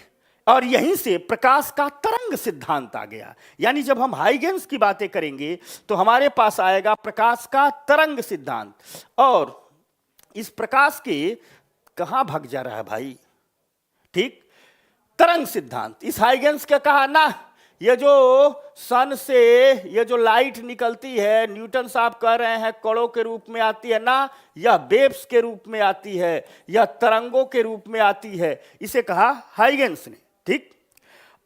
और यहीं से प्रकाश का तरंग सिद्धांत आ गया। यानी जब हम हाइगेंस की बातें करेंगे तो हमारे पास आएगा प्रकाश का तरंग सिद्धांत। और इस प्रकाश के कहां भाग जा रहा है भाई, ठीक, तरंग सिद्धांत। इस हाइगेंस का कहा ना, ये जो सन से ये जो लाइट निकलती है, न्यूटन साहब कह रहे हैं कणों के रूप में आती है ना, यह वेव्स के रूप में आती है, यह तरंगों के रूप में आती है। इसे कहा हाइगेंस ने, ठीक।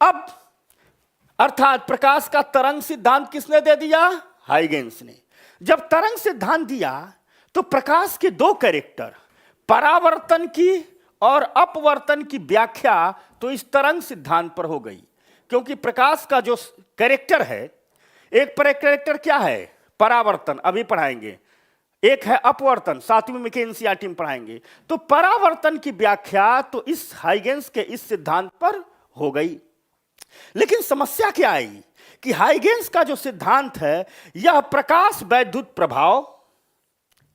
अब अर्थात प्रकाश का तरंग सिद्धांत किसने दे दिया, हाइगेंस ने। जब तरंग सिद्धांत दिया तो प्रकाश के दो कैरेक्टर, परावर्तन की और अपवर्तन की व्याख्या तो इस तरंग सिद्धांत पर हो गई। क्योंकि प्रकाश का जो कैरेक्टर है, एक कैरेक्टर क्या है, परावर्तन, अभी पढ़ाएंगे, एक है अपवर्तन, 7वीं में के एनसीईआरटी में पढ़ाएंगे। तो परावर्तन की व्याख्या तो इस हाइगेंस के इस सिद्धांत पर हो गई। लेकिन समस्या क्या आई कि हाइगेंस का जो सिद्धांत है यह प्रकाश वैद्युत प्रभाव,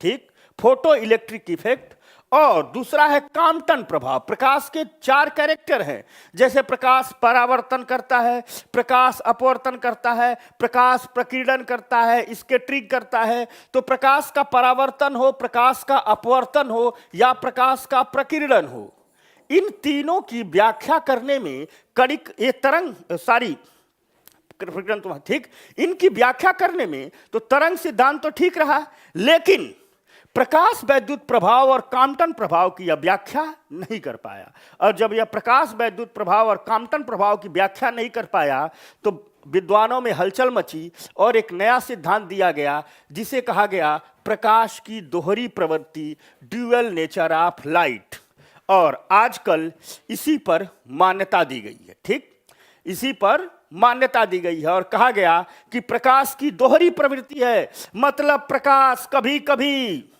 ठीक, फोटो इलेक्ट्रिक इफेक्ट, और दूसरा है कॉम्पटन प्रभाव। प्रकाश के 4 कैरेक्टर हैं, जैसे प्रकाश परावर्तन करता है, प्रकाश अपवर्तन करता है, प्रकाश प्रकीर्णन करता है, स्कैटरिंग करता है। तो प्रकाश का परावर्तन हो, प्रकाश का अपवर्तन हो या प्रकाश का प्रकीर्णन हो, इन तीनों की व्याख्या करने में ठीक, इनकी व्याख्या करने में तो तरंग सिद्धांत तो ठीक रहा, लेकिन प्रकाश वैद्युत प्रभाव और काम्पटन प्रभाव की यह व्याख्या नहीं कर पाया। और जब यह प्रकाश वैद्युत प्रभाव और काम्पटन प्रभाव की व्याख्या नहीं कर पाया तो विद्वानों में हलचल मची और एक नया सिद्धांत दिया गया जिसे कहा गया प्रकाश की दोहरी प्रवृत्ति, ड्यूअल नेचर ऑफ लाइट। और आजकल इसी पर मान्यता दी गई है। ठीक, इसी पर मान्यता दी गई है और कहा गया कि प्रकाश की दोहरी प्रवृत्ति है। मतलब प्रकाश कभी कभी,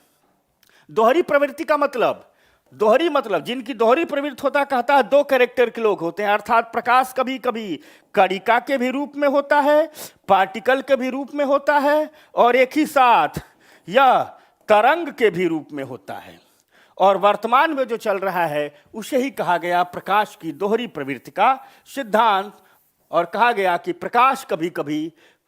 दोहरी प्रवृत्ति का मतलब, दोहरी मतलब जिनकी दोहरी प्रवृत्ति होता कहता है दो कैरेक्टर के लोग होते हैं, अर्थात प्रकाश कभी कभी कणिका के भी रूप में होता है, पार्टिकल के भी रूप में होता है, और एक ही साथ यह तरंग के भी रूप में होता है। और वर्तमान में जो चल रहा है उसे ही कहा गया प्रकाश की दोहरी प्रवृत्ति का सिद्धांत। और कहा गया कि प्रकाश कभी कभी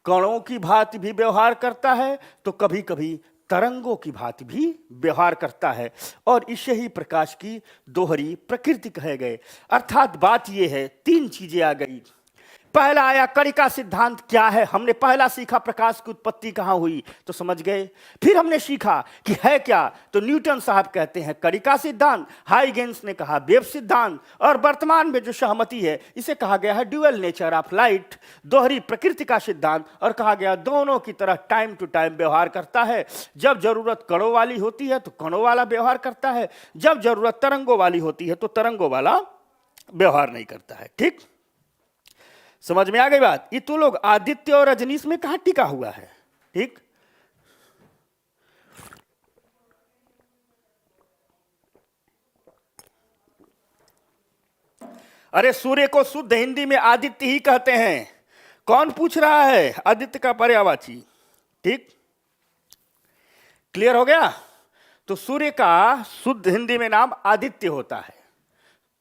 कणों की भांति भी व्यवहार करता है तो कभी कभी तरंगों की भांति भी व्यवहार करता है, और इसे ही प्रकाश की दोहरी प्रकृति कहे गए। अर्थात बात यह है, तीन चीजें आ गई। पहला आया कणिका सिद्धांत क्या है, हमने पहला सीखा प्रकाश की उत्पत्ति कहां हुई तो समझ गए। फिर हमने सीखा कि है क्या, तो न्यूटन साहब कहते हैं कणिका सिद्धांत, हाइगेंस ने कहा वेव सिद्धांत, और वर्तमान में जो सहमति है इसे कहा गया है ड्यूअल नेचर ऑफ लाइट, दोहरी प्रकृति का सिद्धांत। और कहा गया दोनों की तरह टाइम टू टाइम व्यवहार करता है। जब जरूरत कणों वाली होती है तो कणों वाला व्यवहार करता है, जब जरूरत तरंगों वाली होती है तो तरंगों वाला व्यवहार नहीं करता है। ठीक, समझ में आ गई बात। ये तो लोग आदित्य और रजनीश में कहां टिका हुआ है। ठीक, अरे सूर्य को शुद्ध हिंदी में आदित्य ही कहते हैं। कौन पूछ रहा है? आदित्य का पर्यायवाची। ठीक, क्लियर हो गया। तो सूर्य का शुद्ध हिंदी में नाम आदित्य होता है,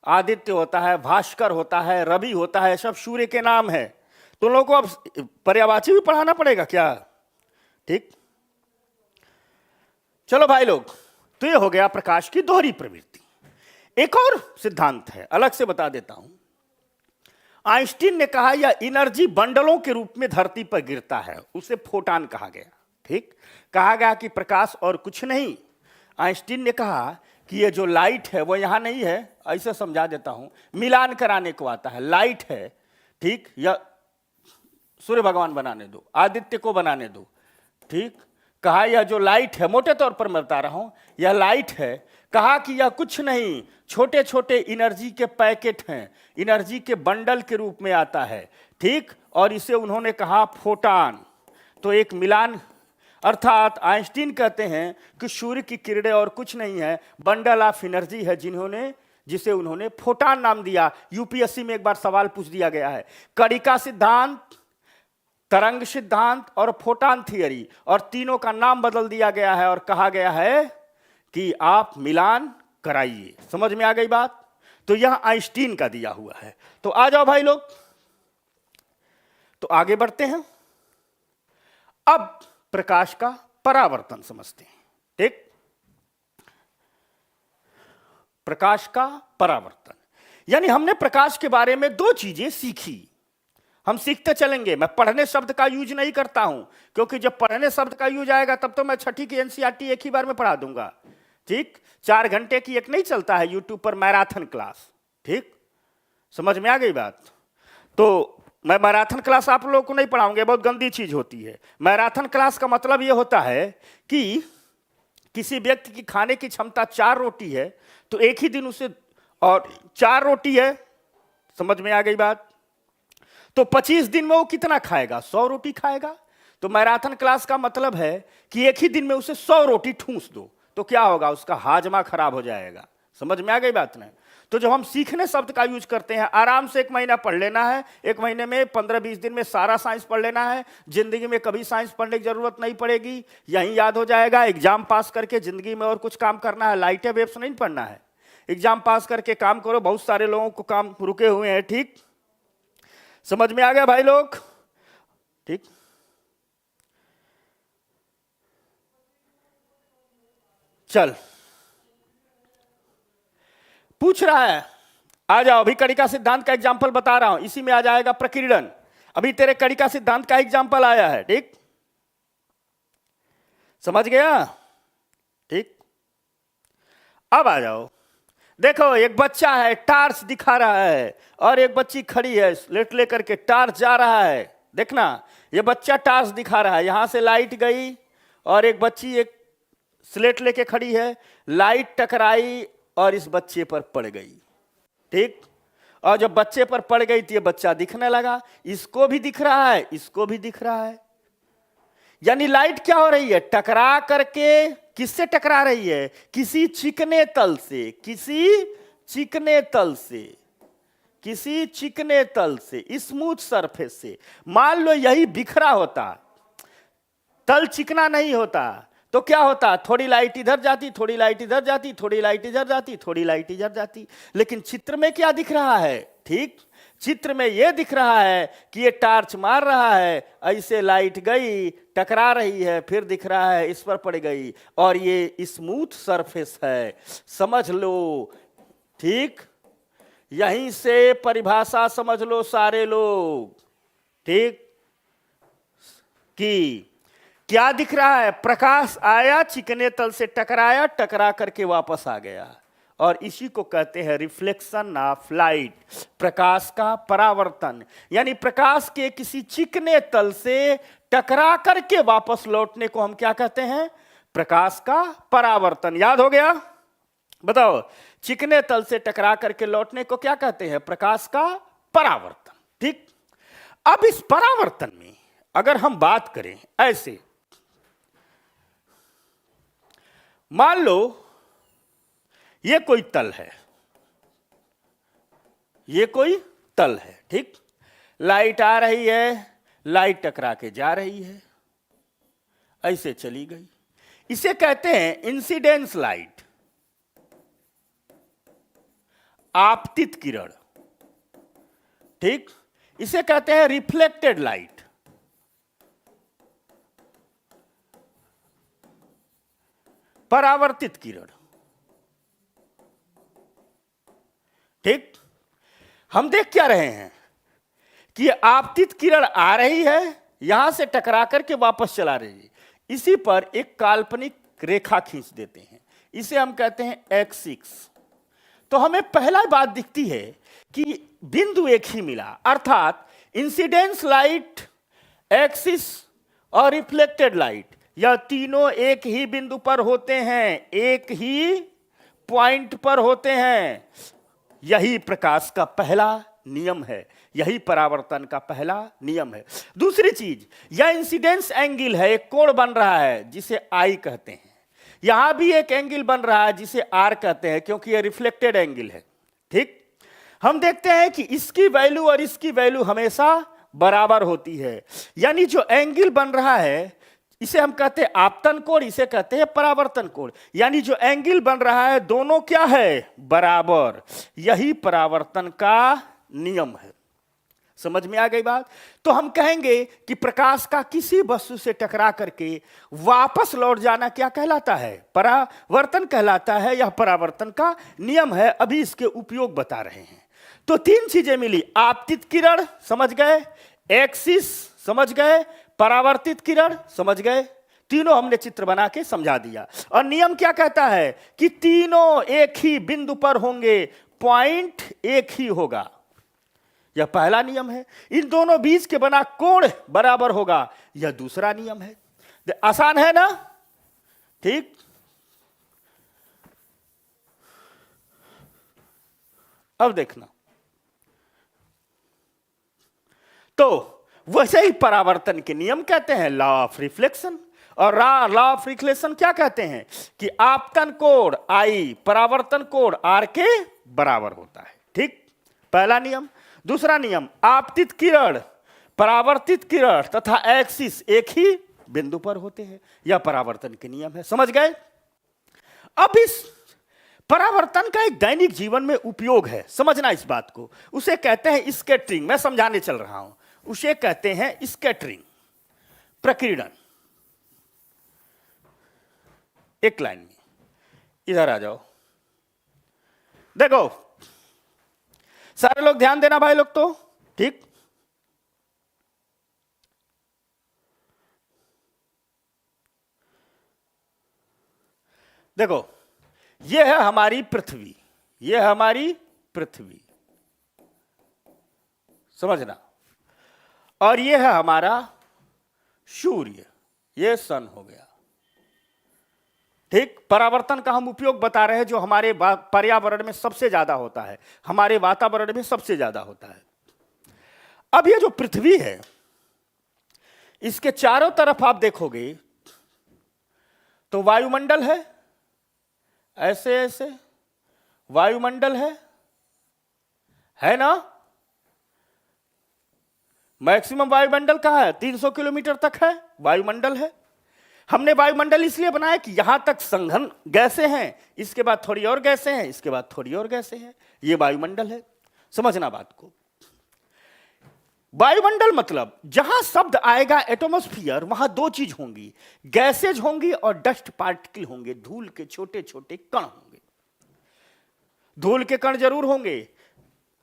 आदित्य होता है, भास्कर होता है, रवि होता है, सब सूर्य के नाम है। तो लोगों को अब पर्यायवाची भी पढ़ाना पड़ेगा क्या? ठीक, चलो भाई लोग, तो ये हो गया प्रकाश की दोहरी प्रवृत्ति। एक और सिद्धांत है, अलग से बता देता हूं। आइंस्टीन ने कहा यह एनर्जी बंडलों के रूप में धरती पर गिरता है, उसे फोटान कहा गया। ठीक, कहा गया कि प्रकाश और कुछ नहीं। आइंस्टीन ने कहा कि ये जो लाइट है वो यहां नहीं है, ऐसे समझा देता हूं, मिलान कराने को आता है। लाइट है, ठीक, या सूर्य भगवान बनाने दो, आदित्य को बनाने दो। ठीक, कहा यह जो लाइट है, मोटे तौर पर मैं बता रहा हूं, यह लाइट है। कहा कि यह कुछ नहीं, छोटे छोटे एनर्जी के पैकेट हैं, एनर्जी के बंडल के रूप में आता है। ठीक, और इसे उन्होंने कहा फोटान। तो एक मिलान, अर्थात आइंस्टीन कहते हैं कि सूर्य की किरणें और कुछ नहीं है, बंडल ऑफ एनर्जी है, जिसे उन्होंने फोटान नाम दिया। यूपीएससी में एक बार सवाल पूछ दिया गया है, कणिका सिद्धांत, तरंग सिद्धांत और फोटान थियरी, और तीनों का नाम बदल दिया गया है और कहा गया है कि आप मिलान कराइए। समझ में आ गई बात। तो यह आइंस्टीन का दिया हुआ है। तो आ जाओ भाई लोग, तो आगे बढ़ते हैं। अब प्रकाश का परावर्तन समझते हैं। ठीक, प्रकाश का परावर्तन, यानी हमने प्रकाश के बारे में दो चीजें सीखी। हम सीखते चलेंगे, मैं पढ़ने शब्द का यूज नहीं करता हूं, क्योंकि जब पढ़ने शब्द का यूज आएगा तब तो मैं छठी की एनसीईआरटी एक ही बार में पढ़ा दूंगा। ठीक, 4 घंटे की एक नहीं चलता है यूट्यूब पर मैराथन क्लास। ठीक, समझ में आ गई बात। तो मैं मैराथन क्लास आप लोगों को नहीं पढ़ाऊंगा, बहुत गंदी चीज होती है। मैराथन क्लास का मतलब यह होता है कि किसी व्यक्ति की खाने की क्षमता 4 रोटी है तो एक ही दिन उसे, और 4 रोटी है, समझ में आ गई बात। तो 25 दिन में वो कितना खाएगा? 100 रोटी खाएगा। तो मैराथन क्लास का मतलब है कि एक ही दिन में उसे 100 रोटी ठूंस दो, तो क्या होगा? उसका हाजमा खराब हो जाएगा। समझ में आ गई बात ना। तो जब हम सीखने शब्द का यूज करते हैं, आराम से 1 महीना पढ़ लेना है, 1 महीने में 15-20 दिन में सारा साइंस पढ़ लेना है। जिंदगी में कभी साइंस पढ़ने की जरूरत नहीं पड़ेगी, यहीं याद हो जाएगा। एग्जाम पास करके जिंदगी में और कुछ काम करना है, लाइटें वेव्स नहीं पढ़ना है। एग्जाम पास करके काम करो, बहुत सारे लोगों को काम रुके हुए हैं। ठीक, समझ में आ गया भाई लोग। ठीक, चल पूछ रहा है, आ जाओ। अभी कणिका सिद्धांत का एग्जांपल बता रहा हूं, इसी में आ जाएगा प्रकीर्णन। अभी तेरे कणिका सिद्धांत का एग्जांपल आया है। ठीक, समझ गया। ठीक, अब आ जाओ, देखो एक बच्चा है टार्च दिखा रहा है और एक बच्ची खड़ी है स्लेट लेकर के, टार्च जा रहा है। देखना, ये बच्चा टार्च दिखा रहा है, यहां से लाइट गई और एक बच्ची एक स्लेट लेके खड़ी है, लाइट टकराई और इस बच्चे पर पड़ गई। ठीक, और जब बच्चे पर पड़ गई तो ये बच्चा दिखने लगा, इसको भी दिख रहा है, इसको भी दिख रहा है। यानी लाइट क्या हो रही है, टकरा करके किससे टकरा रही है, किसी चिकने तल से, किसी चिकने तल से, किसी चिकने तल से, स्मूथ सरफेस से। मान लो यही बिखरा होता, तल चिकना नहीं होता, तो क्या होता, थोड़ी लाइट इधर जाती, थोड़ी लाइट इधर जाती, थोड़ी लाइट इधर जाती, थोड़ी लाइट इधर जाती। लेकिन चित्र में क्या दिख रहा है, ठीक, चित्र में यह दिख रहा है कि ये टार्च मार रहा है, ऐसे लाइट गई, टकरा रही है, फिर दिख रहा है इस पर पड़ गई, और ये स्मूथ सरफेस है, समझ लो। ठीक, यहीं से परिभाषा समझ लो सारे लोग। ठीक, कि क्या दिख रहा है, प्रकाश आया, चिकने तल से टकराया, टकरा करके वापस आ गया, और इसी को कहते हैं रिफ्लेक्शन ऑफ लाइट, प्रकाश का परावर्तन। यानी प्रकाश के किसी चिकने तल से टकरा करके वापस लौटने को हम क्या कहते हैं, प्रकाश का परावर्तन। याद हो गया, बताओ, चिकने तल से टकरा करके लौटने को क्या कहते हैं, प्रकाश का परावर्तन। ठीक, अब इस परावर्तन में अगर हम बात करें ऐसे, मान लो ये कोई तल है, ये कोई तल है, ठीक, लाइट आ रही है, लाइट टकरा के जा रही है, ऐसे चली गई, इसे कहते हैं इंसिडेंस लाइट, आपतित किरण। ठीक, इसे कहते हैं रिफ्लेक्टेड लाइट, परावर्तित किरण। ठीक, हम देख क्या रहे हैं कि आपतित किरण आ रही है, यहां से टकरा करके वापस चला रही है, इसी पर एक काल्पनिक रेखा खींच देते हैं, इसे हम कहते हैं एक्सिस। तो हमें पहला बात दिखती है कि बिंदु एक ही मिला, अर्थात इंसिडेंस लाइट, एक्सिस और रिफ्लेक्टेड लाइट, यह तीनों एक ही बिंदु पर होते हैं, एक ही पॉइंट पर होते हैं। यही प्रकाश का पहला नियम है, यही परावर्तन का पहला नियम है। दूसरी चीज, यह इंसिडेंस एंगल है, एक कोण बन रहा है जिसे आई कहते हैं, यहां भी एक एंगल बन रहा है जिसे आर कहते हैं, क्योंकि यह रिफ्लेक्टेड एंगल है। ठीक, हम देखते हैं कि इसकी वैल्यू और इसकी वैल्यू हमेशा बराबर होती है, यानी जो एंगल बन रहा है इसे हम कहते हैं आपतन कोण, इसे कहते हैं परावर्तन कोण। यानी जो एंगल बन रहा है दोनों क्या है, बराबर, यही परावर्तन का नियम है। समझ में आ गई बात? तो हम कहेंगे कि प्रकाश का किसी वस्तु से टकरा करके वापस लौट जाना क्या कहलाता है, परावर्तन कहलाता है, यह परावर्तन का नियम है। अभी इसके उपयोग बता रहे हैं। तो तीन चीजें मिली, आपतित किरण समझ गए, एक्सिस समझ गए, परावर्तित किरण समझ गए, तीनों हमने चित्र बना के समझा दिया। और नियम क्या कहता है कि तीनों एक ही बिंदु पर होंगे, पॉइंट एक ही होगा, यह पहला नियम है। इन दोनों बीच के बना कोण बराबर होगा, यह दूसरा नियम है। आसान है ना? ठीक, अब देखना, तो वैसे ही परावर्तन के नियम कहते हैं लॉ ऑफ रिफ्लेक्शन, और लॉ ऑफ रिफ्लेक्शन क्या कहते हैं कि आपतन कोण आई, परावर्तन कोण आर के बराबर होता है। ठीक, पहला नियम। दूसरा नियम, आपतित किरण, परावर्तित किरण तथा एक्सिस एक ही बिंदु पर होते हैं, यह परावर्तन के नियम है। समझ गए? अब इस परावर्तन का एक दैनिक जीवन में उपयोग है, समझना इस बात को। उसे कहते हैं स्कैटरिंग, मैं समझाने चल रहा हूं, उसे कहते हैं स्कैटरिंग, प्रकीर्णन। एक लाइन में इधर आ जाओ, देखो सारे लोग ध्यान देना भाई लोग, तो ठीक, देखो ये है हमारी पृथ्वी, ये है हमारी पृथ्वी, समझना। और ये है हमारा सूर्य, ये सन हो गया। ठीक, परावर्तन का हम उपयोग बता रहे हैं जो हमारे पर्यावरण में सबसे ज्यादा होता है, हमारे वातावरण में सबसे ज्यादा होता है। अब ये जो पृथ्वी है, इसके चारों तरफ आप देखोगे तो वायुमंडल है, ऐसे ऐसे वायुमंडल है ना। मैक्सिमम वायुमंडल कहाँ है? 300 किलोमीटर तक है वायुमंडल है। हमने वायुमंडल इसलिए बनाया कि यहां तक संघन गैसें हैं, इसके बाद थोड़ी और गैसें हैं, इसके बाद थोड़ी और गैसें हैं, ये वायुमंडल है। समझना बात को। वायुमंडल मतलब जहां शब्द आएगा एटमॉस्फियर, वहां दो चीज होंगी, गैसेज होंगी और डस्ट पार्टिकल होंगे, धूल के छोटे छोटे कण होंगे। धूल के कण जरूर होंगे।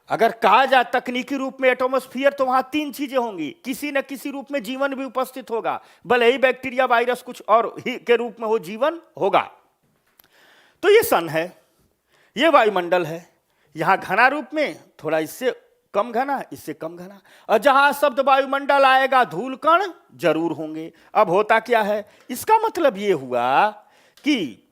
अगर कहा जाए तकनीकी रूप में एटमॉस्फियर, तो वहां तीन चीजें होंगी, किसी न किसी रूप में जीवन भी उपस्थित होगा, भले ही बैक्टीरिया वायरस कुछ और ही के रूप में हो, जीवन होगा। तो ये सन है, ये वायुमंडल है। यहां घना रूप में थोड़ा इससे कम घना, इससे कम घना, और जहां शब्द वायुमंडल आएगा धूल कण जरूर होंगे। अब होता क्या है, इसका मतलब यह हुआ कि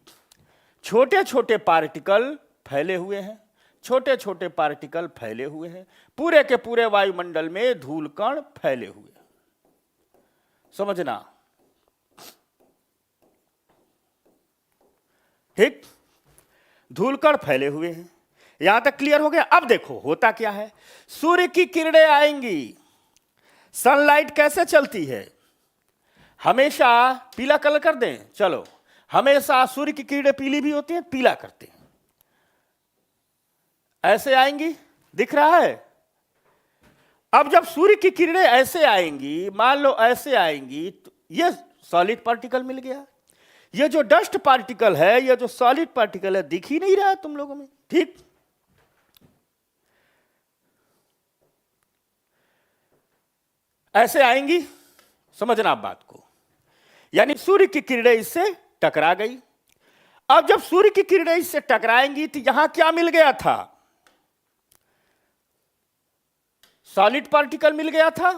छोटे छोटे पार्टिकल फैले हुए हैं, छोटे छोटे पार्टिकल फैले हुए हैं, पूरे के पूरे वायुमंडल में धूल कण फैले हुए हैं। समझना ठीक, धूल कण फैले हुए हैं। यहां तक क्लियर हो गया। अब देखो होता क्या है, सूर्य की किरणें आएंगी। सनलाइट कैसे चलती है? हमेशा पीला कलर कर दें, चलो, हमेशा सूर्य की किरणें पीली भी होती हैं, पीला करते हैं। ऐसे आएंगी, दिख रहा है। अब जब सूर्य की किरणें ऐसे आएंगी, मान लो ऐसे आएंगी, तो ये सॉलिड पार्टिकल मिल गया। ये जो डस्ट पार्टिकल है, ये जो सॉलिड पार्टिकल है, दिख ही नहीं रहा है तुम लोगों में। ठीक, ऐसे आएंगी, समझना आप बात को। यानी सूर्य की किरणें इससे टकरा गई। अब जब सूर्य की किरणें इससे टकराएंगी तो यहां क्या मिल गया था? सॉलिड पार्टिकल मिल गया था।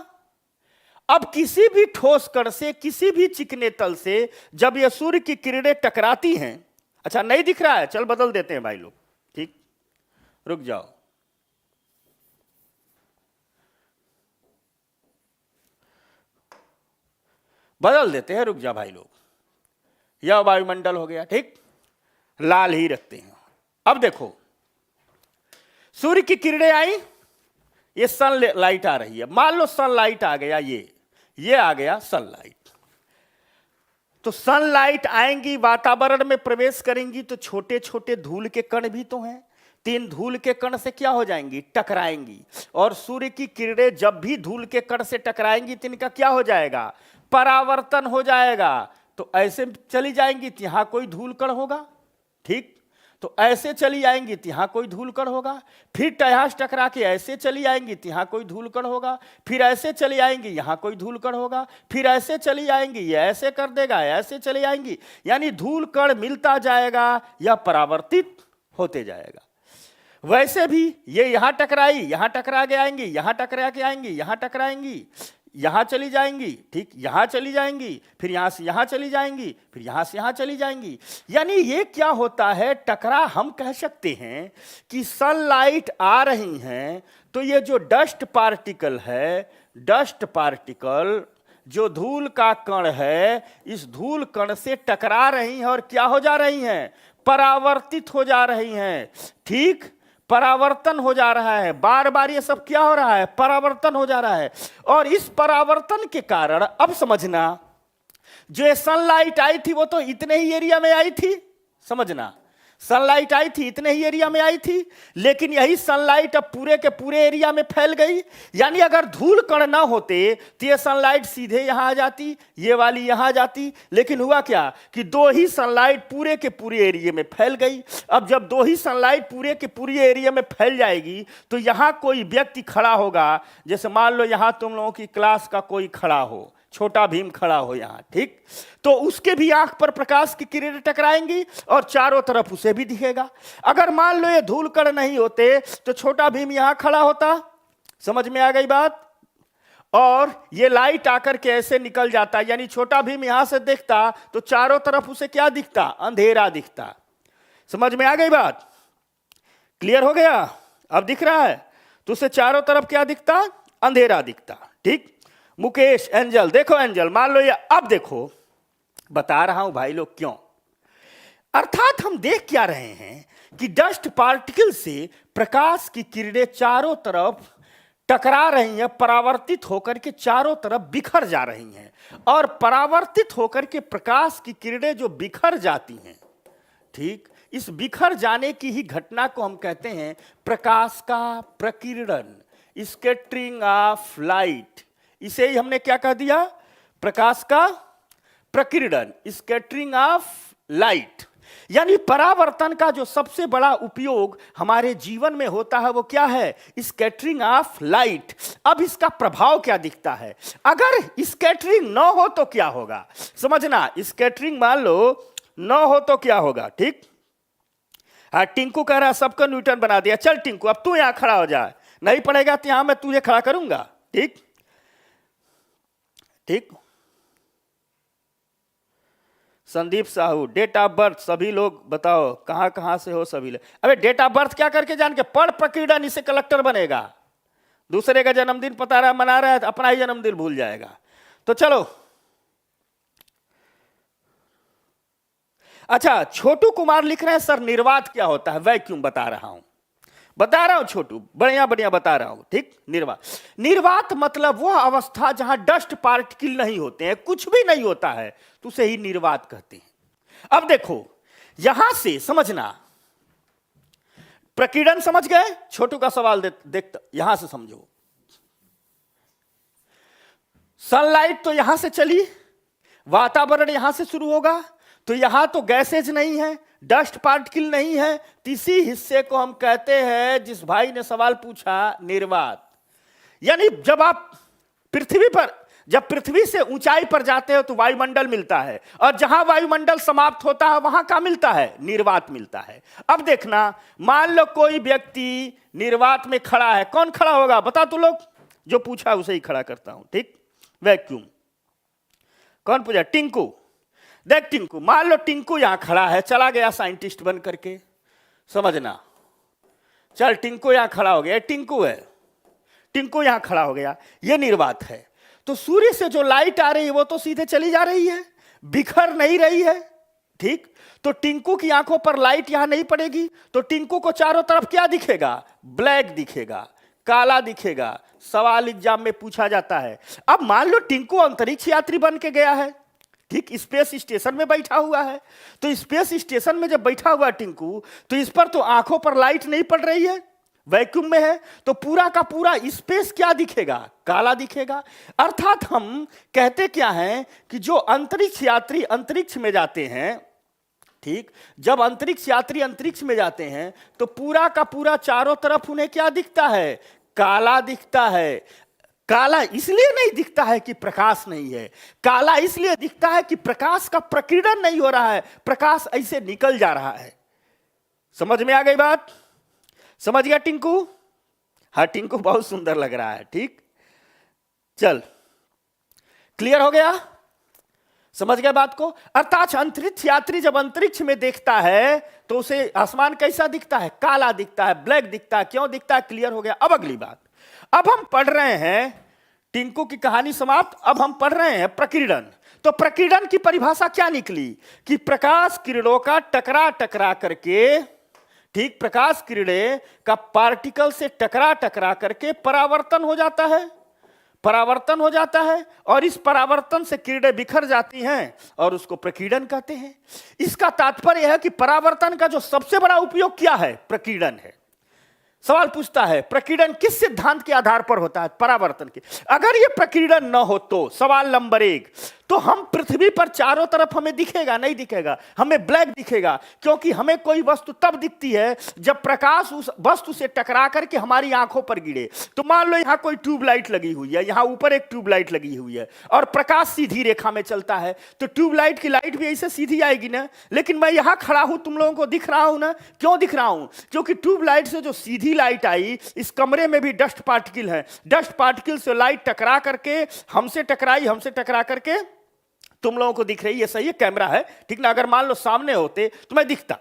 अब किसी भी ठोस कण से, किसी भी चिकने तल से जब यह सूर्य की किरणें टकराती हैं, अच्छा नहीं दिख रहा है, चल बदल देते हैं भाई लोग। ठीक, रुक जाओ, बदल देते हैं, रुक जा भाई लोग। यह वायुमंडल हो गया। ठीक, लाल ही रखते हैं। अब देखो, सूर्य की किरणें आई, ये सनलाइट आ रही है। मान लो सनलाइट आ गया, ये आ गया सनलाइट। तो सनलाइट आएंगी, वातावरण में प्रवेश करेंगी, तो छोटे छोटे धूल के कण भी तो हैं। तीन धूल के कण से क्या हो जाएंगी? टकराएंगी। और सूर्य की किरणें जब भी धूल के कण से टकराएंगी तो इनका क्या हो जाएगा? परावर्तन हो जाएगा। तो ऐसे चली जाएंगी तो यहां कोई धूल कण होगा। ठीक, तो ऐसे चली आएंगी तो यहां कोई धूल कण होगा। फिर टयास टकरा के ऐसे चली आएंगी तो यहां कोई धूल कण होगा। फिर ऐसे चली आएंगी, यहां कोई धूल कण होगा। फिर ऐसे चली आएंगी, ये ऐसे कर देगा, ऐसे चली आएंगी। यानी धूल कण मिलता जाएगा या परावर्तित होते जाएगा। वैसे भी ये यहां टकराई, यहां टकरा के आएंगी, यहां टकरा के आएंगी, यहां टकराएंगी, यहां चली जाएंगी। ठीक, यहां चली जाएंगी, फिर यहां से यहां चली जाएंगी, फिर यहां से यहां चली जाएंगी। यानी ये क्या होता है, टकरा हम कह सकते हैं कि सनलाइट आ रही हैं तो ये जो डस्ट पार्टिकल है, डस्ट पार्टिकल जो धूल का कण है, इस धूल कण से टकरा रही हैं और क्या हो जा रही हैं? परावर्तित हो जा रही हैं। ठीक, परावर्तन हो जा रहा है। बार बार ये सब क्या हो रहा है? परावर्तन हो जा रहा है। और इस परावर्तन के कारण अब समझना, जो सनलाइट आई थी वो तो इतने ही एरिया में आई थी। समझना, सनलाइट आई थी, इतने ही एरिया में आई थी, लेकिन यही सनलाइट अब पूरे के पूरे एरिया में फैल गई। यानी अगर धूल कण ना होते तो ये सनलाइट सीधे यहां आ जाती, ये वाली यहां आ जाती। लेकिन हुआ क्या कि दो ही सनलाइट पूरे के पूरे एरिया में फैल गई। अब जब दो ही सनलाइट पूरे के पूरे एरिया में फैल जाएगी तो यहां कोई व्यक्ति खड़ा होगा, जैसे मान लो यहां तुम लोगों की क्लास का कोई खड़ा हो, छोटा भीम खड़ा हो यहां, ठीक, तो उसके भी आंख पर प्रकाश की किरणें टकराएंगी और चारों तरफ उसे भी दिखेगा। अगर मान लो ये धूल कण नहीं होते तो छोटा भीम यहां खड़ा होता, समझ में आ गई बात, और ये लाइट आकर के ऐसे निकल जाता, यानी छोटा भीम यहां से दिखता तो चारों तरफ उसे क्या दिखता, अंधेरा दिखता। समझ में आ गई बात, क्लियर हो गया, अब दिख रहा है, तो उसे चारों तरफ क्या दिखता, अंधेरा दिखता, ठीक। मुकेश, एंजल, देखो एंजल, मान लो ये, अब देखो बता रहा हूं भाई लोग क्यों, अर्थात हम देख क्या रहे हैं कि डस्ट पार्टिकल से प्रकाश की किरणें चारों तरफ टकरा रही हैं, परावर्तित होकर के चारों तरफ बिखर जा रही हैं, और परावर्तित होकर के प्रकाश की किरणें जो बिखर जाती हैं, ठीक, इस बिखर जाने की ही घटना को हम कहते हैं प्रकाश का प्रकीर्णन, स्कैटरिंग ऑफ लाइट। इसे ही हमने क्या कह दिया, प्रकाश का प्रकीर्णन, स्कैटरिंग ऑफ लाइट। यानी परावर्तन का जो सबसे बड़ा उपयोग हमारे जीवन में होता है वो क्या है, स्कैटरिंग ऑफ लाइट। अब इसका प्रभाव क्या दिखता है, अगर स्कैटरिंग न हो तो क्या होगा, समझना, स्कैटरिंग मान लो न हो तो क्या होगा, ठीक। हाँ, टिंकू कह रहा सबको न्यूटन बना दिया, चल टिंकू अब तू यहां खड़ा हो जाए, नहीं पड़ेगा तो यहां मैं तुझे खड़ा करूंगा, ठीक ठीक। Sandeep Sahu, date of birth सभी लोग बताओ, कहां कहां से हो सभी लोग। अबे डेट ऑफ बर्थ क्या करके जान के पढ़, प्रकीर्णन, इससे कलेक्टर बनेगा। दूसरे का जन्मदिन पता रहा मना रहा है, अपना ही जन्मदिन भूल जाएगा। तो चलो, अच्छा, छोटू कुमार लिख रहे हैं सर निर्वात क्या होता है, वैक्यूम बता रहा हूं छोटू, बढ़िया बढ़िया बता रहा हूं, ठीक। निर्वात मतलब वह अवस्था जहां डस्ट पार्टिकल नहीं होते हैं, कुछ भी नहीं होता है, तो उसे ही निर्वात कहते हैं। अब देखो यहां से समझना, प्रकीर्णन समझ गए, छोटू का सवाल देख यहां से समझो। सनलाइट तो यहां से चली, वातावरण यहां से शुरू होगा, तो यहां तो गैसेज नहीं है, डस्ट पार्टिकल नहीं है, इसी हिस्से को हम कहते हैं, जिस भाई ने सवाल पूछा, निर्वात। यानी जब आप पृथ्वी पर, जब पृथ्वी से ऊंचाई पर जाते हो तो वायुमंडल मिलता है, और जहां वायुमंडल समाप्त होता है वहां क्या मिलता है, निर्वात मिलता है। अब देखना, मान लो कोई व्यक्ति निर्वात में खड़ा है, कौन खड़ा होगा बता तू लोग, जो पूछा उसे ही खड़ा करता हूं, ठीक। वैक्यूम, कौन पूछा, टिंकू, देख टिंकू, मान लो टिंकू यहां खड़ा है, चला गया साइंटिस्ट बन करके, समझना, चल टिंकू यहां खड़ा हो गया, टिंकू है, टिंकू यहां खड़ा हो गया, ये निर्वात है। तो सूर्य से जो लाइट आ रही है वो तो सीधे चली जा रही है, बिखर नहीं रही है, ठीक। तो टिंकू की आंखों पर लाइट यहां नहीं पड़ेगी, तो टिंकू को चारों तरफ क्या दिखेगा, ब्लैक दिखेगा, काला दिखेगा। सवाल एग्जाम में पूछा जाता है। अब मान लो टिंकू अंतरिक्ष यात्री बन के गया है, ठीक, स्पेस स्टेशन में बैठा हुआ है, तो स्पेस स्टेशन में जब बैठा हुआ टिंकू, तो इस पर तो आंखों पर लाइट नहीं पड़ रही है, वैक्यूम में है, तो पूरा का पूरा स्पेस क्या दिखेगा, काला दिखेगा। अर्थात हम कहते क्या हैं कि जो अंतरिक्ष यात्री अंतरिक्ष में जाते हैं, ठीक, जब अंतरिक्ष यात्री अंतरिक्ष में जाते हैं तो पूरा का पूरा चारों तरफ उन्हें क्या दिखता है, काला दिखता है। काला इसलिए नहीं दिखता है कि प्रकाश नहीं है, काला इसलिए दिखता है कि प्रकाश का प्रकीर्णन नहीं हो रहा है, प्रकाश ऐसे निकल जा रहा है। समझ में आ गई बात, समझ गया टिंकू, हाँ टिंकू बहुत सुंदर लग रहा है, ठीक, चल क्लियर हो गया, समझ गए बात को। अर्थात अंतरिक्ष यात्री जब अंतरिक्ष में देखता है तो उसे आसमान कैसा दिखता है, काला दिखता है, ब्लैक दिखता है, क्यों दिखता है, क्लियर हो गया। अब अगली बात, अब हम पढ़ रहे हैं, टिंकू की कहानी समाप्त, अब हम पढ़ रहे हैं प्रकीर्णन। तो प्रकीर्णन की परिभाषा क्या निकली कि प्रकाश किरणों का टकरा टकरा करके, ठीक, प्रकाश किरणें का पार्टिकल से टकरा टकरा करके परावर्तन हो जाता है, परावर्तन हो जाता है, और इस परावर्तन से किरणें बिखर जाती हैं और उसको प्रकीर्णन कहते हैं। इसका तात्पर्य है कि परावर्तन का जो सबसे बड़ा उपयोग क्या है, प्रकीर्णन है। सवाल पूछता है प्रकीर्णन किस सिद्धांत के आधार पर होता है, परावर्तन के। अगर ये प्रकीर्णन न हो तो, सवाल नंबर 1, तो हम पृथ्वी पर चारों तरफ हमें दिखेगा नहीं दिखेगा, हमें ब्लैक दिखेगा, क्योंकि हमें कोई वस्तु तब दिखती है जब प्रकाश उस वस्तु से टकरा करके हमारी आंखों पर गिरे। तो मान लो यहां कोई ट्यूबलाइट लगी हुई है, यहां ऊपर एक ट्यूबलाइट लगी हुई है और प्रकाश सीधी रेखा में चलता है, तो ट्यूबलाइट की लाइट भी ऐसे सीधी आएगी ना। लेकिन मैं यहां खड़ा हूं, तुम लोगों को दिख रहा हूं ना। क्यों दिख रहा हूं? क्योंकि ट्यूबलाइट से जो सीधी लाइट आई, इस कमरे में भी डस्ट पार्टिकल है, डस्ट पार्टिकल से लाइट टकरा करके हमसे टकराई, हमसे टकरा करके तुम लोगों को दिख रही है। ये सही है, कैमरा है, ठीक ना। अगर मान लो सामने होते तो मैं दिखता,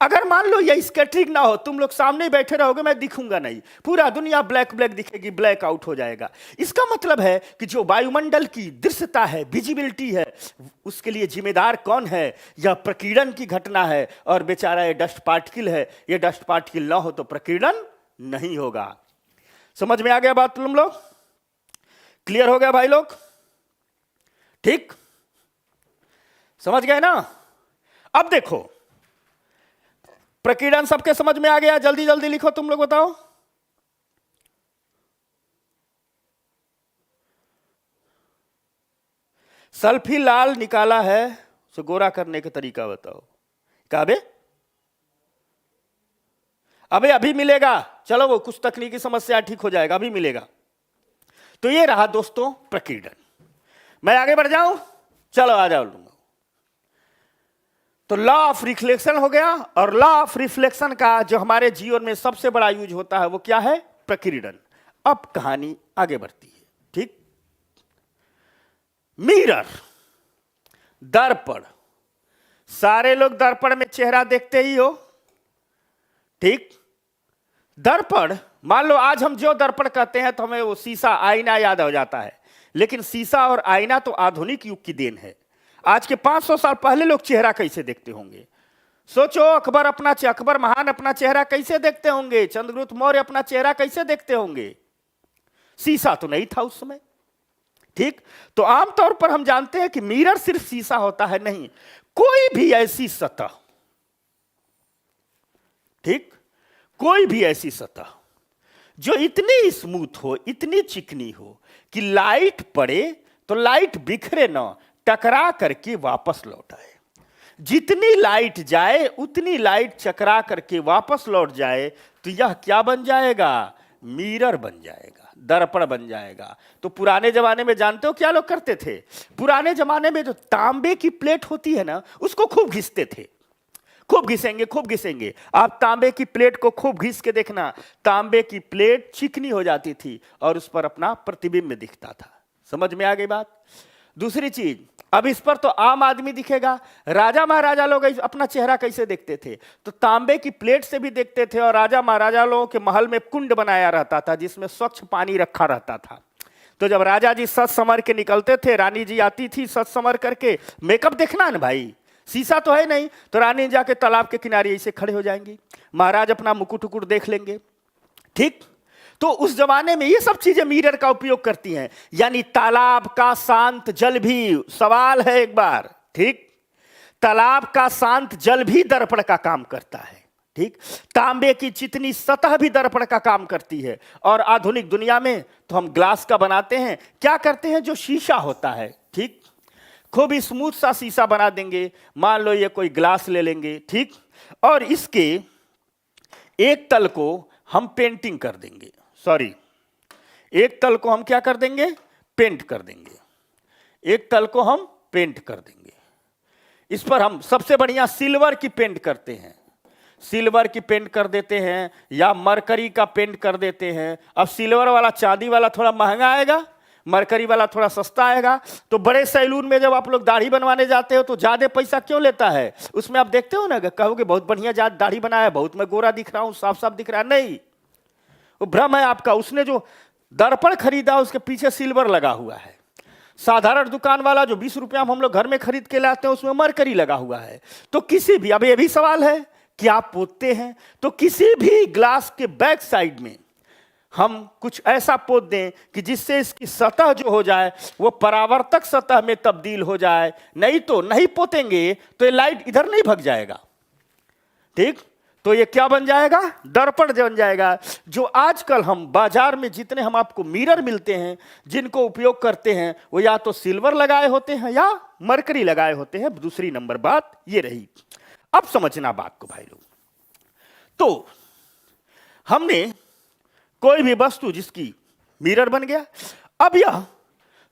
अगर मान लो ये स्कैटरिंग ना हो, तुम लोग सामने बैठे रहोगे, मैं दिखूंगा नहीं, पूरा दुनिया ब्लैक ब्लैक दिखेगी, ब्लैक आउट हो जाएगा। इसका मतलब है कि जो वायुमंडल की दृश्यता है, विजिबिलिटी है, उसके लिए जिम्मेदार कौन है? यह प्रकीर्णन की घटना है। और बेचारा ये डस्ट पार्टिकल है, ये डस्ट पार्टिकल ना हो तो प्रकीर्णन नहीं होगा। समझ में आ गया बात तुम लोग? क्लियर हो गया भाई लोग? ठीक, समझ गए ना? अब देखो, प्रकीर्णन सबके समझ में आ गया? जल्दी जल्दी लिखो, तुम लोग बताओ। सल्फी लाल निकाला है, उसे गोरा करने का तरीका बताओ। काबे अभी मिलेगा, चलो वो कुछ तकनीकी समस्या ठीक हो जाएगा, अभी मिलेगा। तो ये रहा दोस्तों प्रकीर्णन। मैं आगे बढ़ जाऊं? चलो आ जाओ। तो लॉ ऑफ रिफ्लेक्शन हो गया, और लॉ ऑफ रिफ्लेक्शन का जो हमारे जीवन में सबसे बड़ा यूज होता है वो क्या है? प्रकीर्णन। अब कहानी आगे बढ़ती है, ठीक। मिरर, दर्पण, सारे लोग दर्पण में चेहरा देखते ही हो, ठीक। दर्पण, मान लो आज हम जो दर्पण कहते हैं तो हमें वो शीशा, आईना याद हो जाता है, लेकिन शीशा और आईना तो आधुनिक युग की देन है। आज के 500 साल पहले लोग चेहरा कैसे देखते होंगे? सोचो, अकबर महान अपना चेहरा कैसे देखते होंगे? चंद्रगुप्त मौर्य अपना चेहरा कैसे देखते होंगे? शीशा तो नहीं था उस समय, ठीक। तो आमतौर पर हम जानते हैं कि मिरर सिर्फ शीशा होता है, नहीं, कोई भी ऐसी सतह, ठीक, कोई भी ऐसी सतह जो इतनी स्मूथ हो, इतनी चिकनी हो कि लाइट पड़े तो लाइट बिखरे ना, टकरा करके वापस लौट आए। जितनी लाइट जाए उतनी लाइट चकरा करके वापस लौट जाए, तो यह क्या बन जाएगा? मिरर बन जाएगा, दर्पण बन जाएगा। तो पुराने जमाने में जानते हो क्या लोग करते थे? पुराने जमाने में जो तांबे की प्लेट होती है ना, उसको खूब घिसते थे, खूब घिसेंगे, खूब घिसेंगे। आप तांबे की प्लेट को खूब घिस के देखना, तांबे की प्लेट चिकनी हो जाती थी और उस पर अपना प्रतिबिंब दिखता था। समझ में आ गई बात? दूसरी चीज, अब इस पर तो आम आदमी दिखेगा। राजा महाराजा लोग अपना चेहरा कैसे देखते थे? तो तांबे की प्लेट से भी देखते थे, और राजा महाराजा लोगों के महल में कुंड बनाया रहता था जिसमें स्वच्छ पानी रखा रहता था। तो जब राजा जी सज संवर के निकलते थे, रानी जी आती थी सज संवर करके, मेकअप देखना है ना भाई, शीशा तो है नहीं, तो रानी जाके तालाब के किनारे ऐसे खड़े हो जाएंगी, महाराज अपना मुकुट उकुट देख लेंगे, ठीक। तो उस जमाने में ये सब चीजें मिरर का उपयोग करती हैं। यानी तालाब का शांत जल भी, सवाल है एक बार, ठीक, तालाब का शांत जल भी दर्पण का काम करता है, ठीक। तांबे की चिकनी सतह भी दर्पण का काम करती है। और आधुनिक दुनिया में तो हम ग्लास का बनाते हैं, क्या करते हैं, जो शीशा होता है, ठीक, खूब स्मूथ सा शीशा बना देंगे। मान लो ये कोई ग्लास ले लेंगे, ठीक, और इसके एक तल को हम पेंटिंग कर देंगे, सॉरी, एक तल को हम क्या कर देंगे? पेंट कर देंगे। एक तल को हम पेंट कर देंगे। इस पर हम सबसे बढ़िया सिल्वर की पेंट करते हैं, सिल्वर की पेंट कर देते हैं, या मरकरी का पेंट कर देते हैं। अब सिल्वर वाला, चांदी वाला थोड़ा महंगा आएगा, मरकरी वाला थोड़ा सस्ता आएगा। तो बड़े सैलून में जब आप लोग दाढ़ी बनवाने जाते हो तो ज्यादा पैसा क्यों लेता है? उसमें आप देखते हो ना, कहोगे बहुत बढ़िया दाढ़ी बनाया, बहुत मैं गोरा दिख रहा हूं, साफ साफ दिख रहा है। नहीं, वो भ्रम है आपका। उसने जो दर्पण खरीदा उसके पीछे सिल्वर लगा हुआ है। साधारण दुकान वाला जो 20 रुपया हम लोग घर में खरीद के लाते हैं, उसमें मरकरी लगा हुआ है। तो किसी भी, अब ये भी सवाल है कि आप पोतते हैं, तो किसी भी ग्लास के बैक साइड में हम कुछ ऐसा पोत दें कि जिससे इसकी सतह जो हो जाए वो परावर्तक सतह में तब्दील हो जाए। नहीं तो नहीं पोतेंगे तो ये लाइट इधर नहीं भग जाएगा, ठीक। तो ये क्या बन जाएगा? दर्पण बन जाएगा। जो आजकल हम बाजार में जितने हम आपको मिरर मिलते हैं, जिनको उपयोग करते हैं, वो या तो सिल्वर लगाए होते हैं या मरकरी लगाए होते हैं। दूसरी नंबर बात ये रही। अब समझना बात को भाई लोग। तो हमने कोई भी वस्तु जिसकी मिरर बन गया। अब यह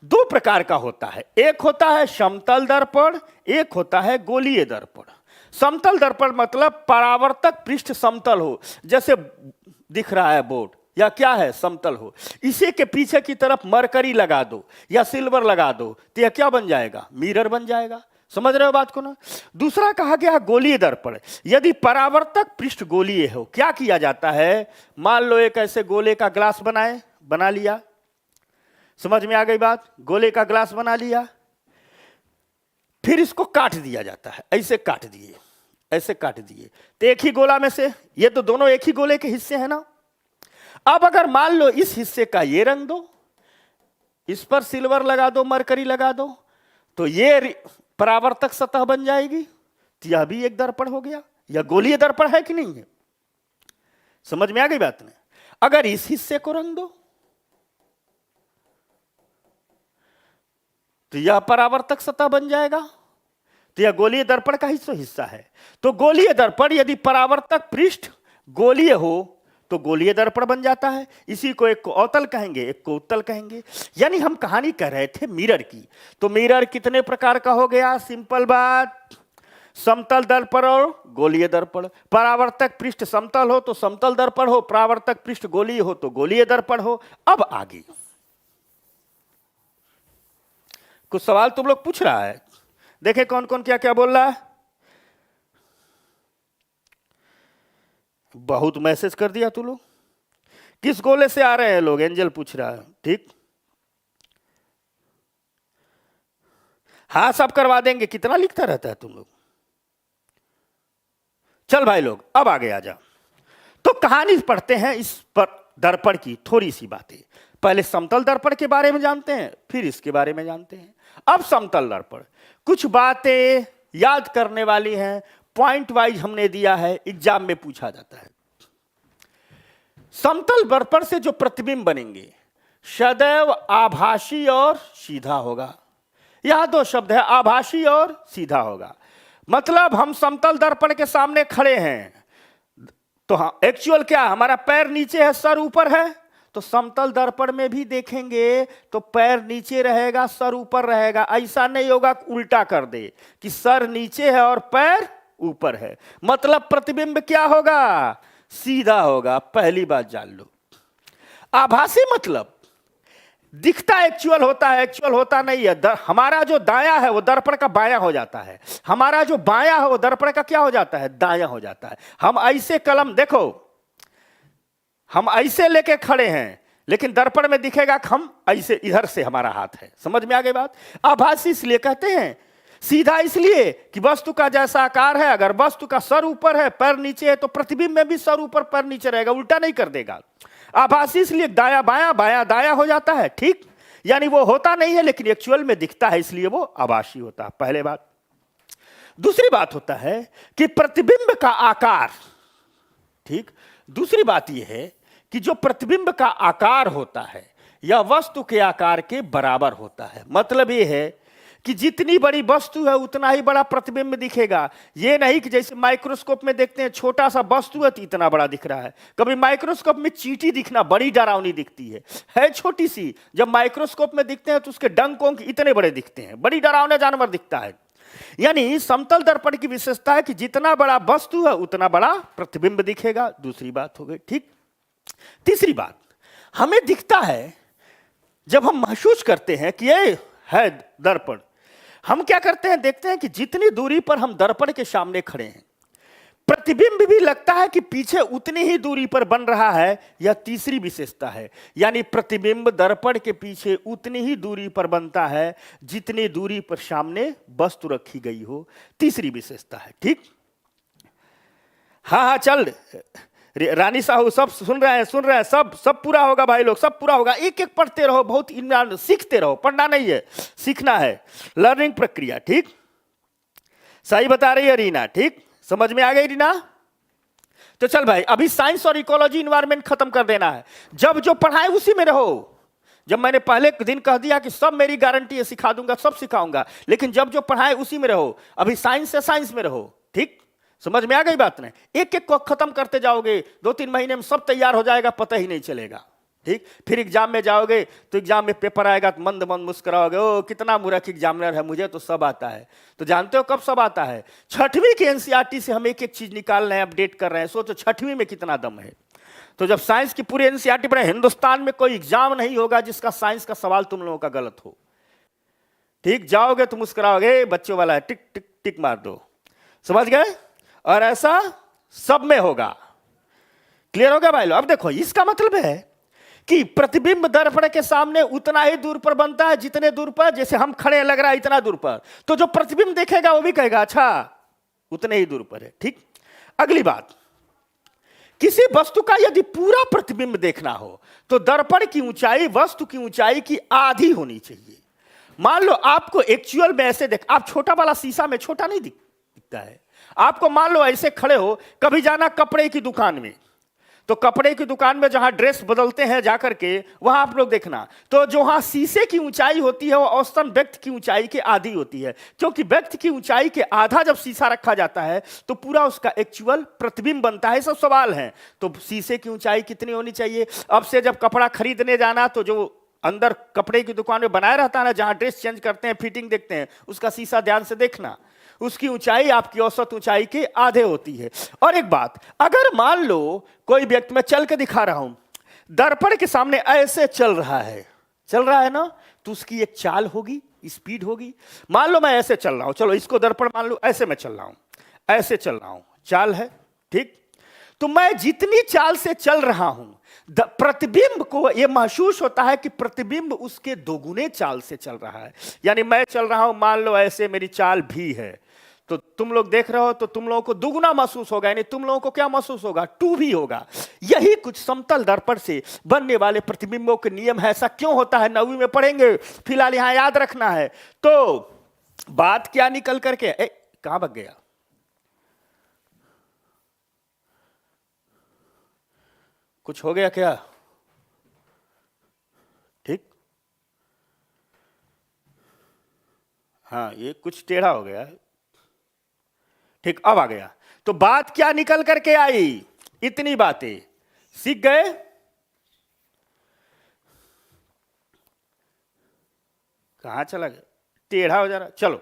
दो प्रकार का होता है, एक होता है समतल दर्पण, एक होता है गोलीय दर्पण। समतल दर्पण मतलब परावर्तक पृष्ठ समतल हो, जैसे दिख रहा है बोर्ड, या क्या है, समतल हो। इसे के पीछे की तरफ मरकरी लगा दो या सिल्वर लगा दो तो यह क्या बन जाएगा? मिरर बन जाएगा। समझ रहे हो बात को ना? दूसरा कहा गया गोलीय दर्पण। यदि परावर्तक पृष्ठ गोलीय हो, क्या किया जाता है? मान लो एक ऐसे गोले का ग्लास बना लिया। समझ में आ गई बात? गोले का ग्लास बना लिया, फिर इसको काट दिया जाता है। ऐसे काट दिए, ऐसे काट दिए, तो एक ही गोला में से, ये तो दोनों एक ही गोले के हिस्से हैं ना। अब अगर मान लो इस हिस्से का ये रंग दो, इस पर सिल्वर लगा दो, मरकरी लगा दो, तो ये परावर्तक सतह बन जाएगी। तो यह भी एक दर्पण हो गया। यह गोलीय दर्पण है कि नहीं है? समझ में आ गई बात? नहीं, अगर इस हिस्से को रंग दो तो यह परावर्तक सतह बन जाएगा। तो यह गोलीय दर्पण का हिस्सा है। तो गोलीय दर्पण यदि परावर्तक पृष्ठ गोलीय हो तो गोलीय दर्पण बन जाता है। इसी को एक को अवतल कहेंगे, एक को उत्तल कहेंगे। यानी हम कहानी कर रहे थे मिरर की। तो मिरर कितने प्रकार का हो गया? सिंपल बात, समतल दर्पण और गोलीय दर्पण। परावर्तक पृष्ठ समतल हो तो समतल दर्पण हो, परावर्तक पृष्ठ गोलीय हो तो गोलीय दर्पण हो। अब आगे कुछ सवाल तुम लोग पूछ रहा है, देखे कौन कौन क्या क्या बोल रहा है। बहुत मैसेज कर दिया तू लोग। किस गोले से आ रहे हैं लोग? एंजल पूछ रहा है। ठीक, हाँ सब करवा देंगे। कितना लिखता रहता है तुम लोग? चल भाई लोग अब आगे आ जा। तो कहानी पढ़ते हैं इस पर दर्पण की थोड़ी सी बातें। पहले समतल दर्पण के बारे में जानते हैं, फिर इसके बारे में जानते हैं। अब समतल दर्पण, कुछ बातें याद करने वाली हैं, पॉइंट वाइज हमने दिया है, एग्जाम में पूछा जाता है। समतल दर्पण से जो प्रतिबिंब बनेंगे सदैव आभासी और सीधा होगा। यह दो शब्द है, आभासी और सीधा होगा। मतलब हम समतल दर्पण के सामने खड़े हैं तो हाँ, एक्चुअल क्या, हमारा पैर नीचे है, सर ऊपर है। तो समतल दर्पण में भी देखेंगे तो पैर नीचे रहेगा, सर ऊपर रहेगा। ऐसा नहीं होगा उल्टा कर दे कि सर नीचे है और पैर ऊपर है। मतलब प्रतिबिंब क्या होगा? सीधा होगा। पहली बात जान लो। आभासी मतलब दिखता एक्चुअल होता है, एक्चुअल होता नहीं है। हमारा जो दायां है वो दर्पण का बायां हो जाता है, हमारा जो बायां है वो दर्पण का क्या हो जाता है? दायां हो जाता है। हम ऐसे कलम देखो, हम ऐसे लेके खड़े हैं लेकिन दर्पण में दिखेगा कि हम ऐसे, इधर से हमारा हाथ है। समझ में आ गई बात? आभासी इसलिए कहते हैं, सीधा इसलिए कि वस्तु का जैसा आकार है, अगर वस्तु का सर ऊपर है पैर नीचे है तो प्रतिबिंब में भी सर ऊपर पैर नीचे रहेगा, उल्टा नहीं कर देगा। आभासी इसलिए दाया बाया बाया दाया हो जाता है। ठीक, यानी वो होता नहीं है लेकिन एक्चुअल में दिखता है, इसलिए वो आभासी होता है। पहले बात। दूसरी बात होता है कि प्रतिबिंब का आकार। ठीक, दूसरी बात यह है कि जो प्रतिबिंब का आकार होता है यह वस्तु के आकार के बराबर होता है। मतलब यह है कि जितनी बड़ी वस्तु है उतना ही बड़ा प्रतिबिंब दिखेगा। ये नहीं कि जैसे माइक्रोस्कोप में देखते हैं छोटा सा वस्तु है तो इतना बड़ा दिख रहा है। कभी माइक्रोस्कोप में चींटी दिखना बड़ी डरावनी दिखती है छोटी सी। जब माइक्रोस्कोप में दिखते हैं तो उसके डंक इतने बड़े दिखते हैं, बड़ी डरावना जानवर दिखता है। यानी समतल दर्पण की विशेषता है कि जितना बड़ा वस्तु है उतना बड़ा प्रतिबिंब दिखेगा। दूसरी बात हो गई। ठीक, तीसरी बात, हमें दिखता है जब हम महसूस करते हैं कि ये है दर्पण, हम क्या करते हैं, देखते हैं कि जितनी दूरी पर हम दर्पण के सामने खड़े हैं प्रतिबिंब भी लगता है कि पीछे उतनी ही दूरी पर बन रहा है। यह तीसरी विशेषता है। यानी प्रतिबिंब दर्पण के पीछे उतनी ही दूरी पर बनता है जितनी दूरी पर सामने वस्तु रखी गई हो। तीसरी विशेषता है। ठीक, हाँ चल रानी साहू सब सुन रहे हैं, सब पूरा होगा भाई लोग, सब पूरा होगा। एक एक पढ़ते रहो, बहुत सीखते रहो, पढ़ना नहीं है सीखना है, लर्निंग प्रक्रिया। ठीक, सही बता रही है रीना। ठीक, समझ में आ गई रीना? तो चल भाई, अभी साइंस और इकोलॉजी इन्वायरमेंट खत्म कर देना है। जब जो पढ़ाए उसी में रहो। जब मैंने पहले दिन कह दिया कि सब मेरी गारंटी है, सिखा दूंगा, सब सिखाऊंगा, लेकिन जब जो पढ़ाए उसी में रहो। अभी साइंस से साइंस में रहो, ठीक? समझ में आ गई बात नहीं? एक एक को खत्म करते जाओगे, 2-3 महीने में सब तैयार हो जाएगा, पता ही नहीं चलेगा, ठीक? फिर एग्जाम में जाओगे तो एग्जाम में पेपर आएगा तो मंद मंद मुस्कुराओगे, ओ कितना मूर्ख एग्जामिनर है, मुझे तो सब आता है। तो जानते हो कब सब आता है? 6वीं के एनसीईआरटी से हम एक एक चीज निकाल रहे हैं, अपडेट कर रहे हैं। सोचो 6वीं में कितना दम है। तो जब साइंस की पूरी एनसीईआरटी पढ़े, हिंदुस्तान में कोई एग्जाम नहीं होगा जिसका साइंस का सवाल तुम लोगों का गलत हो, ठीक? जाओगे तो मुस्कुराओगे, बच्चों वाला है, टिक टिक टिक मार दो। समझ गए? और ऐसा सब में होगा। क्लियर हो गया भाई लोग? अब देखो, इसका मतलब है कि प्रतिबिंब दर्पण के सामने उतना ही दूर पर बनता है जितने दूर पर, जैसे हम खड़े लग रहा है इतना दूर पर, तो जो प्रतिबिंब देखेगा वो भी कहेगा अच्छा उतने ही दूर पर है, ठीक? अगली बात, किसी वस्तु का यदि पूरा प्रतिबिंब देखना हो तो दर्पण की ऊंचाई वस्तु की ऊंचाई की आधी होनी चाहिए। मान लो आपको एक्चुअल में ऐसे देख, आप छोटा वाला शीशा में छोटा नहीं दिखता है आपको। मान लो ऐसे खड़े हो, कभी जाना कपड़े की दुकान में, तो कपड़े की दुकान में जहां ड्रेस बदलते हैं जाकर के, वहां आप लोग देखना, तो जो वहां शीशे की ऊंचाई होती है वो औसतन व्यक्ति की ऊंचाई के आधी होती है। क्योंकि व्यक्ति की ऊंचाई के आधा जब शीशा रखा जाता है तो पूरा उसका एक्चुअल प्रतिबिंब बनता है। सब सवाल है, तो शीशे की ऊंचाई कितनी होनी चाहिए? अब से जब कपड़ा खरीदने जाना तो जो अंदर कपड़े की दुकान में बनाया रहता है ना, जहां ड्रेस चेंज करते हैं, फिटिंग देखते हैं, उसका शीशा ध्यान से देखना, उसकी ऊंचाई आपकी औसत ऊंचाई के आधे होती है। और एक बात, अगर मान लो कोई व्यक्ति, मैं चल के दिखा रहा हूं, दर्पण के सामने ऐसे चल रहा है ना, तो उसकी एक चाल होगी, स्पीड होगी। मान लो मैं ऐसे चल रहा हूं, चलो इसको दर्पण मान लो, ऐसे मैं चल रहा हूं, ऐसे चल रहा हूं, चाल है, ठीक? तो मैं जितनी चाल से चल रहा हूं, प्रतिबिंब को यह महसूस होता है कि प्रतिबिंब उसके दोगुने चाल से चल रहा है। यानी मैं चल रहा हूं, मान लो ऐसे मेरी चाल भी है, तो तुम लोग देख रहे हो तो तुम लोगों को दुगुना महसूस होगा, यानी तुम लोगों को क्या महसूस होगा? 2 भी होगा। यही कुछ समतल दर्पण से बनने वाले प्रतिबिंबों के नियम है। ऐसा क्यों होता है 9वीं में पढ़ेंगे, फिलहाल यहां याद रखना है। तो बात क्या निकल करके, कहां भाग गया? कुछ हो गया क्या? ठीक, हाँ ये कुछ टेढ़ा हो गया, ठीक, अब आ गया। तो बात क्या निकल करके आई? इतनी बातें सीख गए? कहां चला गया? टेढ़ा हो जा रहा। चलो,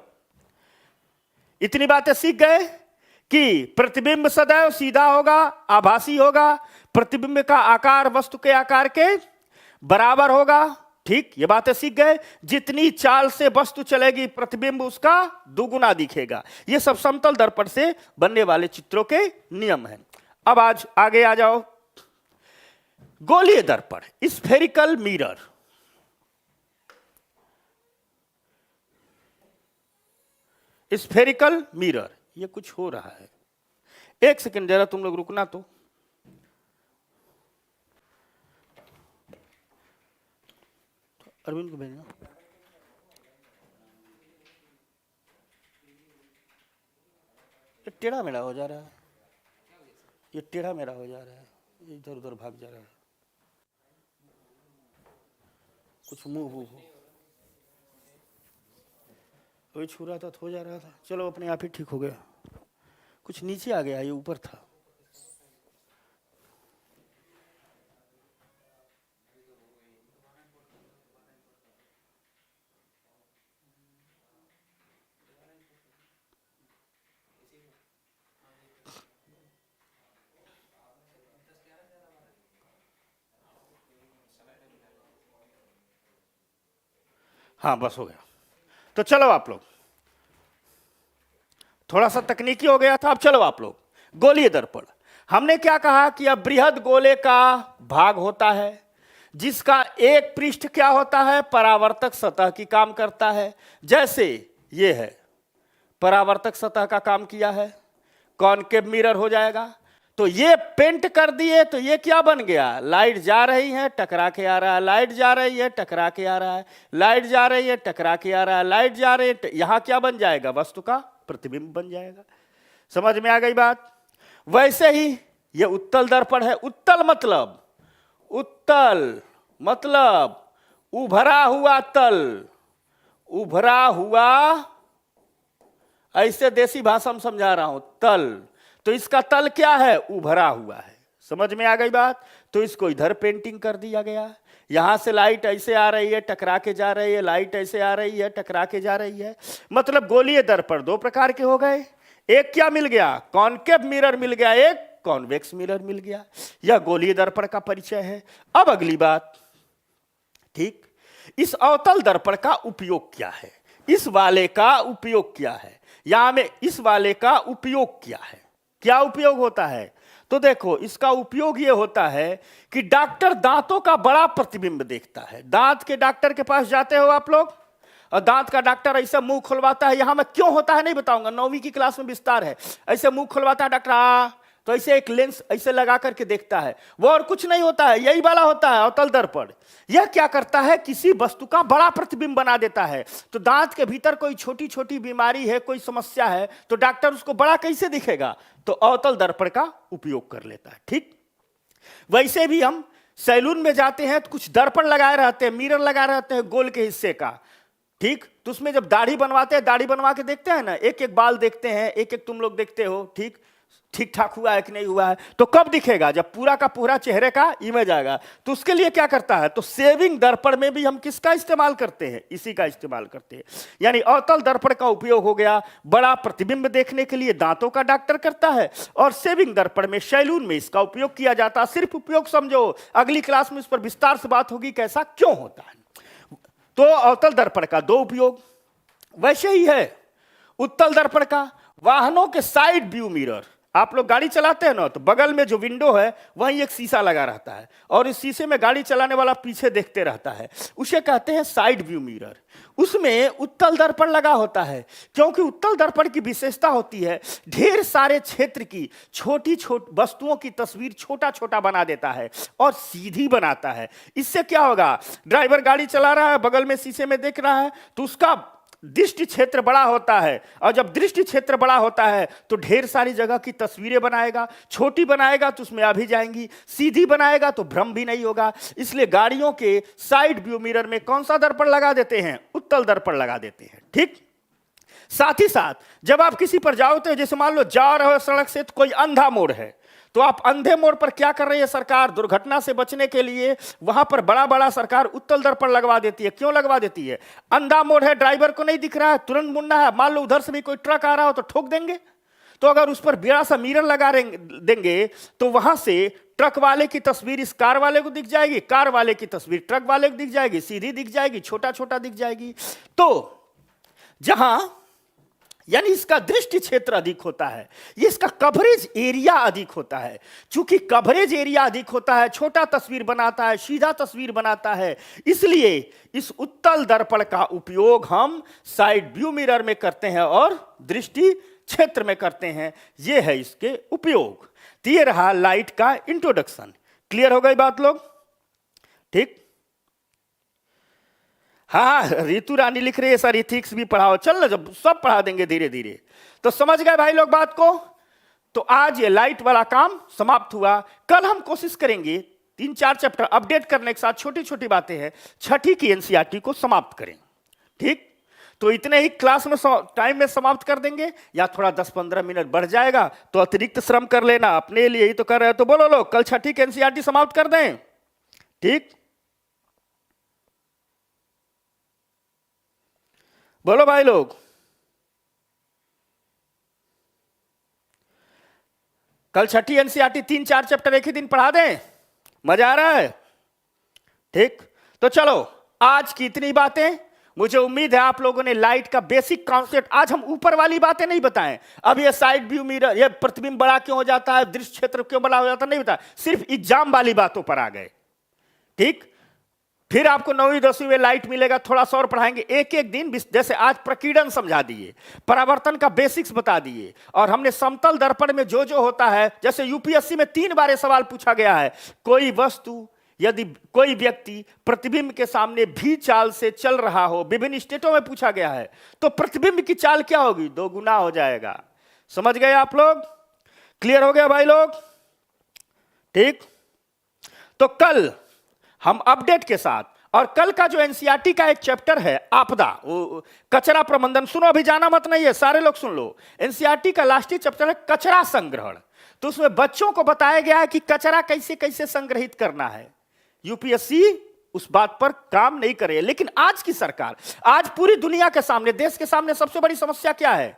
इतनी बातें सीख गए कि प्रतिबिंब सदैव सीधा होगा, आभासी होगा, प्रतिबिंब का आकार वस्तु के आकार के बराबर होगा, ठीक? ये बातें सीख गए। जितनी चाल से वस्तु चलेगी प्रतिबिंब उसका दुगुना दिखेगा। ये सब समतल दर्पण से बनने वाले चित्रों के नियम हैं। अब आज आगे आ जाओ। गोलीय दर्पण, स्फेरिकल मिरर। स्फेरिकल मिरर, ये कुछ हो रहा है, एक सेकंड जरा तुम लोग रुकना। तो अरविंद को भेजना। ये टेढ़ा मेढ़ा हो जा रहा है, ये टेढ़ा मेढ़ा हो जा रहा है, इधर उधर भाग जा रहा है, कुछ मुंह हो, वही छू रहा था तो हो जा रहा था। चलो अपने आप ही ठीक हो गया। कुछ नीचे आ गया, ये ऊपर था। हाँ बस हो गया। तो चलो आप लोग, थोड़ा सा तकनीकी हो गया था। अब चलो आप लोग, गोलीय दर्पण। हमने क्या कहा कि अब बृहद गोले का भाग होता है जिसका एक पृष्ठ क्या होता है? परावर्तक सतह की काम करता है। जैसे ये है, परावर्तक सतह का काम किया है, कॉनकेव मिरर हो जाएगा। तो ये पेंट कर दिए तो ये क्या बन गया? लाइट जा रही है टकरा के आ रहा है, लाइट जा रही है टकरा के आ रहा है, लाइट जा रही है टकरा के आ रहा है, लाइट जा रही है, यहां क्या बन जाएगा? वस्तु का प्रतिबिंब बन जाएगा। समझ में आ गई बात? वैसे ही ये उत्तल दर्पण है। उत्तल मतलब उभरा हुआ तल, उभरा हुआ, ऐसे देसी भाषा में समझा रहा हूं, तल। तो इसका तल क्या है? उभरा हुआ है। समझ में आ गई बात? तो इसको इधर पेंटिंग कर दिया गया। यहां से लाइट ऐसे आ रही है, टकरा के जा रही है, लाइट ऐसे आ रही है, टकरा के जा रही है। मतलब गोलीय दर्पण दो प्रकार के हो गए। एक क्या मिल गया? कॉनकेव मिरर मिल गया, एक कॉन्वेक्स मिरर मिल गया। यह गोलीय दर्पण का परिचय है। अब अगली बात, ठीक, इस अवतल दर्पण का उपयोग क्या है? इस वाले का उपयोग क्या है? यहां में इस वाले का उपयोग क्या है? क्या उपयोग होता है? तो देखो, इसका उपयोग यह होता है कि डॉक्टर दांतों का बड़ा प्रतिबिंब देखता है। दांत के डॉक्टर के पास जाते हो आप लोग, और दांत का डॉक्टर ऐसा मुंह खुलवाता है। यहां में क्यों होता है नहीं बताऊंगा, 9वीं की क्लास में विस्तार है। ऐसे मुंह खुलवाता है डॉक्टर, तो ऐसे एक लेंस ऐसे लगा करके देखता है। वो और कुछ नहीं होता है, यही वाला होता है अवतल दर्पण। यह क्या करता है? किसी वस्तु का बड़ा प्रतिबिंब बना देता है। तो दांत के भीतर कोई छोटी छोटी बीमारी है, कोई समस्या है, तो डॉक्टर उसको बड़ा कैसे दिखेगा? तो अवतल दर्पण का उपयोग कर लेता है। ठीक, वैसे भी हम सैलून में जाते हैं तो कुछ दर्पण लगाए रहते हैं, मिरर लगाए रहते हैं गोल के हिस्से का। ठीक, तो उसमें जब दाढ़ी बनवाते हैं, दाढ़ी बनवा के देखते हैं ना, एक एक बाल देखते हैं, एक एक तुम लोग देखते हो, ठीक, ठीक ठाक हुआ है कि नहीं हुआ है। तो कब दिखेगा? जब पूरा का पूरा चेहरे का इमेज आएगा। तो उसके लिए क्या करता है? तो सेविंग दर्पण में भी हम किसका इस्तेमाल करते हैं? इसी का इस्तेमाल करते हैं। यानी अवतल दर्पण का उपयोग हो गया बड़ा प्रतिबिंब देखने के लिए, दांतों का डॉक्टर करता है, और सेविंग दर्पण में, सैलून में इसका उपयोग किया जाता है। सिर्फ उपयोग समझो, अगली क्लास में इस पर विस्तार से बात होगी कैसा क्यों होता है। तो अवतल दर्पण का दो उपयोग। वैसे ही है उत्तल दर्पण का, वाहनों के साइड व्यू मिरर। आप लोग गाड़ी चलाते हैं ना, तो बगल में जो विंडो है वहीं एक शीशा लगा रहता है, और इस शीशे में गाड़ी चलाने वाला पीछे देखते रहता है, उसे कहते हैं साइड व्यू मिरर। उसमें उत्तल दर्पण लगा होता है, क्योंकि उत्तल दर्पण की विशेषता होती है ढेर सारे क्षेत्र की छोटी छोटी वस्तुओं की तस्वीर छोटा छोटा बना देता है और सीधी बनाता है। इससे क्या होगा? ड्राइवर गाड़ी चला रहा है, बगल में शीशे में देख रहा है, तो उसका दृष्टि क्षेत्र बड़ा होता है, और जब दृष्टि क्षेत्र बड़ा होता है तो ढेर सारी जगह की तस्वीरें बनाएगा। छोटी बनाएगा तो उसमें आ भी जाएंगी, सीधी बनाएगा तो भ्रम भी नहीं होगा। इसलिए गाड़ियों के साइड व्यू मिरर में कौन सा दर्पण लगा देते हैं? उत्तल दर्पण लगा देते हैं। ठीक, साथ ही साथ जब आप किसी पर जाओ, तो जैसे मान लो जा रहे हो सड़क से, तो कोई अंधा मोड़ है, तो आप अंधे मोड़ पर क्या कर रही है सरकार? दुर्घटना से बचने के लिए वहां पर बड़ा बड़ा सरकार उत्तल दर्पण लगवा देती है। क्यों लगवा देती है? अंधा मोड़ है, ड्राइवर को नहीं दिख रहा है, तुरंत मुड़ना है, मान लो उधर से भी कोई ट्रक आ रहा हो तो ठोक देंगे। तो अगर उस पर बड़ा सा मिरर लगा देंगे तो वहां से ट्रक वाले की तस्वीर इस कार वाले को दिख जाएगी, कार वाले की तस्वीर ट्रक वाले को दिख जाएगी, सीधी दिख जाएगी, छोटा छोटा दिख जाएगी। तो जहां यानी इसका दृष्टि क्षेत्र अधिक होता है, ये इसका कवरेज एरिया अधिक होता है। चूंकि कवरेज एरिया अधिक होता है, छोटा तस्वीर बनाता है, सीधा तस्वीर बनाता है, इसलिए इस उत्तल दर्पण का उपयोग हम साइड व्यू मिरर में करते हैं और दृष्टि क्षेत्र में करते हैं। ये है इसके उपयोग। तो ये रहा लाइट का इंट्रोडक्शन। क्लियर हो गई बात लोग? ठीक, हाँ, रितु रानी लिख रही है सर इथिक्स भी पढ़ाओ। चल ना, जब सब पढ़ा देंगे धीरे धीरे। तो समझ गए भाई लोग बात को? तो आज ये लाइट वाला काम समाप्त हुआ। कल हम कोशिश करेंगे 3-4 चैप्टर अपडेट करने के साथ, छोटी छोटी बातें हैं, 6ठी की एनसीईआरटी को समाप्त करें। ठीक, तो इतने ही क्लास में टाइम में समाप्त कर देंगे, या थोड़ा 10-15 मिनट बढ़ जाएगा तो अतिरिक्त श्रम कर लेना, अपने लिए ही तो कर रहे हो। तो बोलो लोग, कल 6ठी की एनसीईआरटी समाप्त कर दें? ठीक, बोलो भाई लोग। कल 6ठी एनसीईआरटी 3-4 चैप्टर एक ही दिन पढ़ा दें? मजा आ रहा है? ठीक, तो चलो आज की इतनी बातें। मुझे उम्मीद है आप लोगों ने लाइट का बेसिक कॉन्सेप्ट, आज हम ऊपर वाली बातें नहीं बताएं। अब ये साइड व्यू मिरर, ये प्रतिबिंब बड़ा क्यों हो जाता है, दृश्य क्षेत्र क्यों बड़ा हो जाता है, नहीं बताया, सिर्फ एग्जाम वाली बातों पर आ गए। ठीक, फिर आपको 9वीं 10वीं में लाइट मिलेगा, थोड़ा सा और पढ़ाएंगे एक एक दिन। जैसे आज प्रकीर्णन समझा दिए, परावर्तन का बेसिक्स बता दिए, और हमने समतल दर्पण में जो जो होता है, जैसे यूपीएससी में 3 बार सवाल पूछा गया है, कोई वस्तु यदि कोई व्यक्ति प्रतिबिंब के सामने भी चाल से चल रहा हो, विभिन्न स्टेटों में पूछा गया है, तो प्रतिबिंब की चाल क्या होगी? 2 गुना हो जाएगा। समझ गए आप लोग? क्लियर हो गया भाई लोग? ठीक, तो कल हम अपडेट के साथ, और कल का जो एनसीईआरटी का एक चैप्टर है आपदा, वो कचरा प्रबंधन, सुनो अभी जाना मत नहीं है, सारे लोग सुन लो। एनसीईआरटी का लास्टी चैप्टर है कचरा संग्रहण, तो उसमें बच्चों को बताया गया है कि कचरा कैसे कैसे संग्रहित करना है। यूपीएससी उस बात पर काम नहीं करे, लेकिन आज की सरकार, आज पूरी दुनिया के सामने, देश के सामने सबसे बड़ी समस्या क्या है?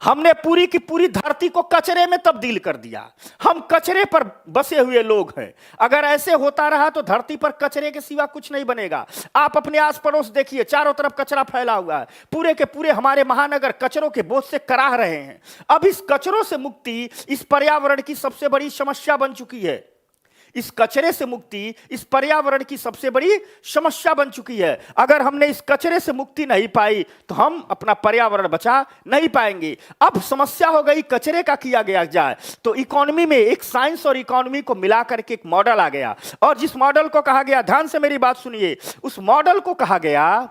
हमने पूरी की पूरी धरती को कचरे में तब्दील कर दिया। हम कचरे पर बसे हुए लोग हैं। अगर ऐसे होता रहा तो धरती पर कचरे के सिवा कुछ नहीं बनेगा। आप अपने आस पड़ोस देखिए, चारों तरफ कचरा फैला हुआ है। पूरे के पूरे हमारे महानगर कचरों के बोझ से कराह रहे हैं। अब इस कचरों से मुक्ति इस पर्यावरण की सबसे बड़ी समस्या बन चुकी है। इस कचरे से मुक्ति इस पर्यावरण की सबसे बड़ी समस्या बन चुकी है। अगर हमने इस कचरे से मुक्ति नहीं पाई तो हम अपना पर्यावरण बचा नहीं पाएंगे। अब समस्या हो गई कचरे का किया गया जाए, तो इकोनॉमी में एक साइंस और इकोनॉमी को मिला करके एक मॉडल आ गया, और जिस मॉडल को कहा गया, ध्यान से मेरी बात सुनिए, उस मॉडल को कहा गया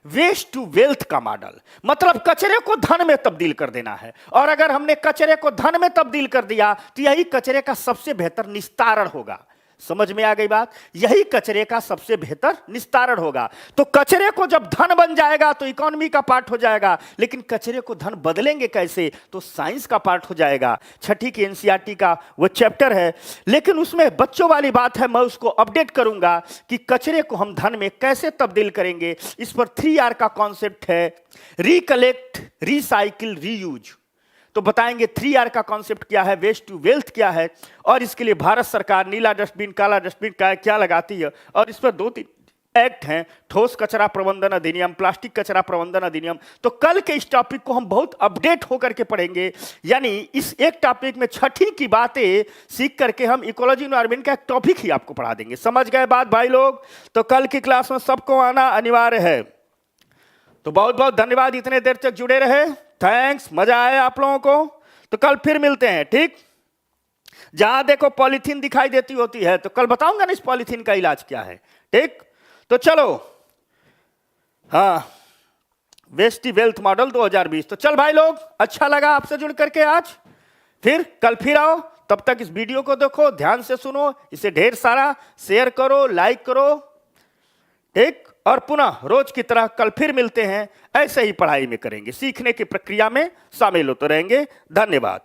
वेस्ट टू वेल्थ का मॉडल। मतलब कचरे को धन में तब्दील कर देना है, और अगर हमने कचरे को धन में तब्दील कर दिया तो यही कचरे का सबसे बेहतर निस्तारण होगा। समझ में आ गई बात? यही कचरे का सबसे बेहतर निस्तारण होगा। तो कचरे को जब धन बन जाएगा तो इकोनॉमी का पार्ट हो जाएगा, लेकिन कचरे को धन बदलेंगे कैसे, तो साइंस का पार्ट हो जाएगा। छठी की एनसीईआरटी का वो चैप्टर है, लेकिन उसमें बच्चों वाली बात है। मैं उसको अपडेट करूंगा कि कचरे को हम धन में कैसे तब्दील करेंगे। इस पर 3R का कॉन्सेप्ट है, रिकलेक्ट, रिसाइकिल, रीयूज। तो बताएंगे 3R का कॉन्सेप्ट क्या है, वेस्ट टू वेल्थ क्या है, और इसके लिए भारत सरकार नीला डस्टबिन, काला डस्टबिन क्या लगाती है, और इस पर 2-3 एक्ट हैं, ठोस कचरा प्रबंधन अधिनियम, प्लास्टिक कचरा प्रबंधन अधिनियम। तो कल के इस टॉपिक को हम बहुत अपडेट होकर के पढ़ेंगे। यानी इस एक टॉपिक में छठी की बातें सीख करके हम इकोलॉजी एनवायरनमेंट का एक टॉपिक ही आपको पढ़ा देंगे। समझ गए बात भाई लोग? तो कल की क्लास में सबको आना अनिवार्य है। तो बहुत बहुत धन्यवाद, इतने देर तक जुड़े रहे, थैंक्स, मजा आया आप लोगों को। तो कल फिर मिलते हैं, ठीक? जहां देखो पॉलीथीन दिखाई देती होती है तो कल बताऊंगा ना इस पॉलीथीन का इलाज क्या है, ठीक? तो चलो, हाँ, वेस्ट टू वेल्थ मॉडल 2020। तो चल भाई लोग, अच्छा लगा आपसे जुड़ करके आज, फिर कल फिर आओ। तब तक इस वीडियो को देखो, ध्यान से सुनो, इसे ढेर सारा शेयर करो, लाइक करो, ठीक? और पुनः रोज की तरह कल फिर मिलते हैं। ऐसे ही पढ़ाई में करेंगे, सीखने की प्रक्रिया में शामिल होते रहेंगे। धन्यवाद।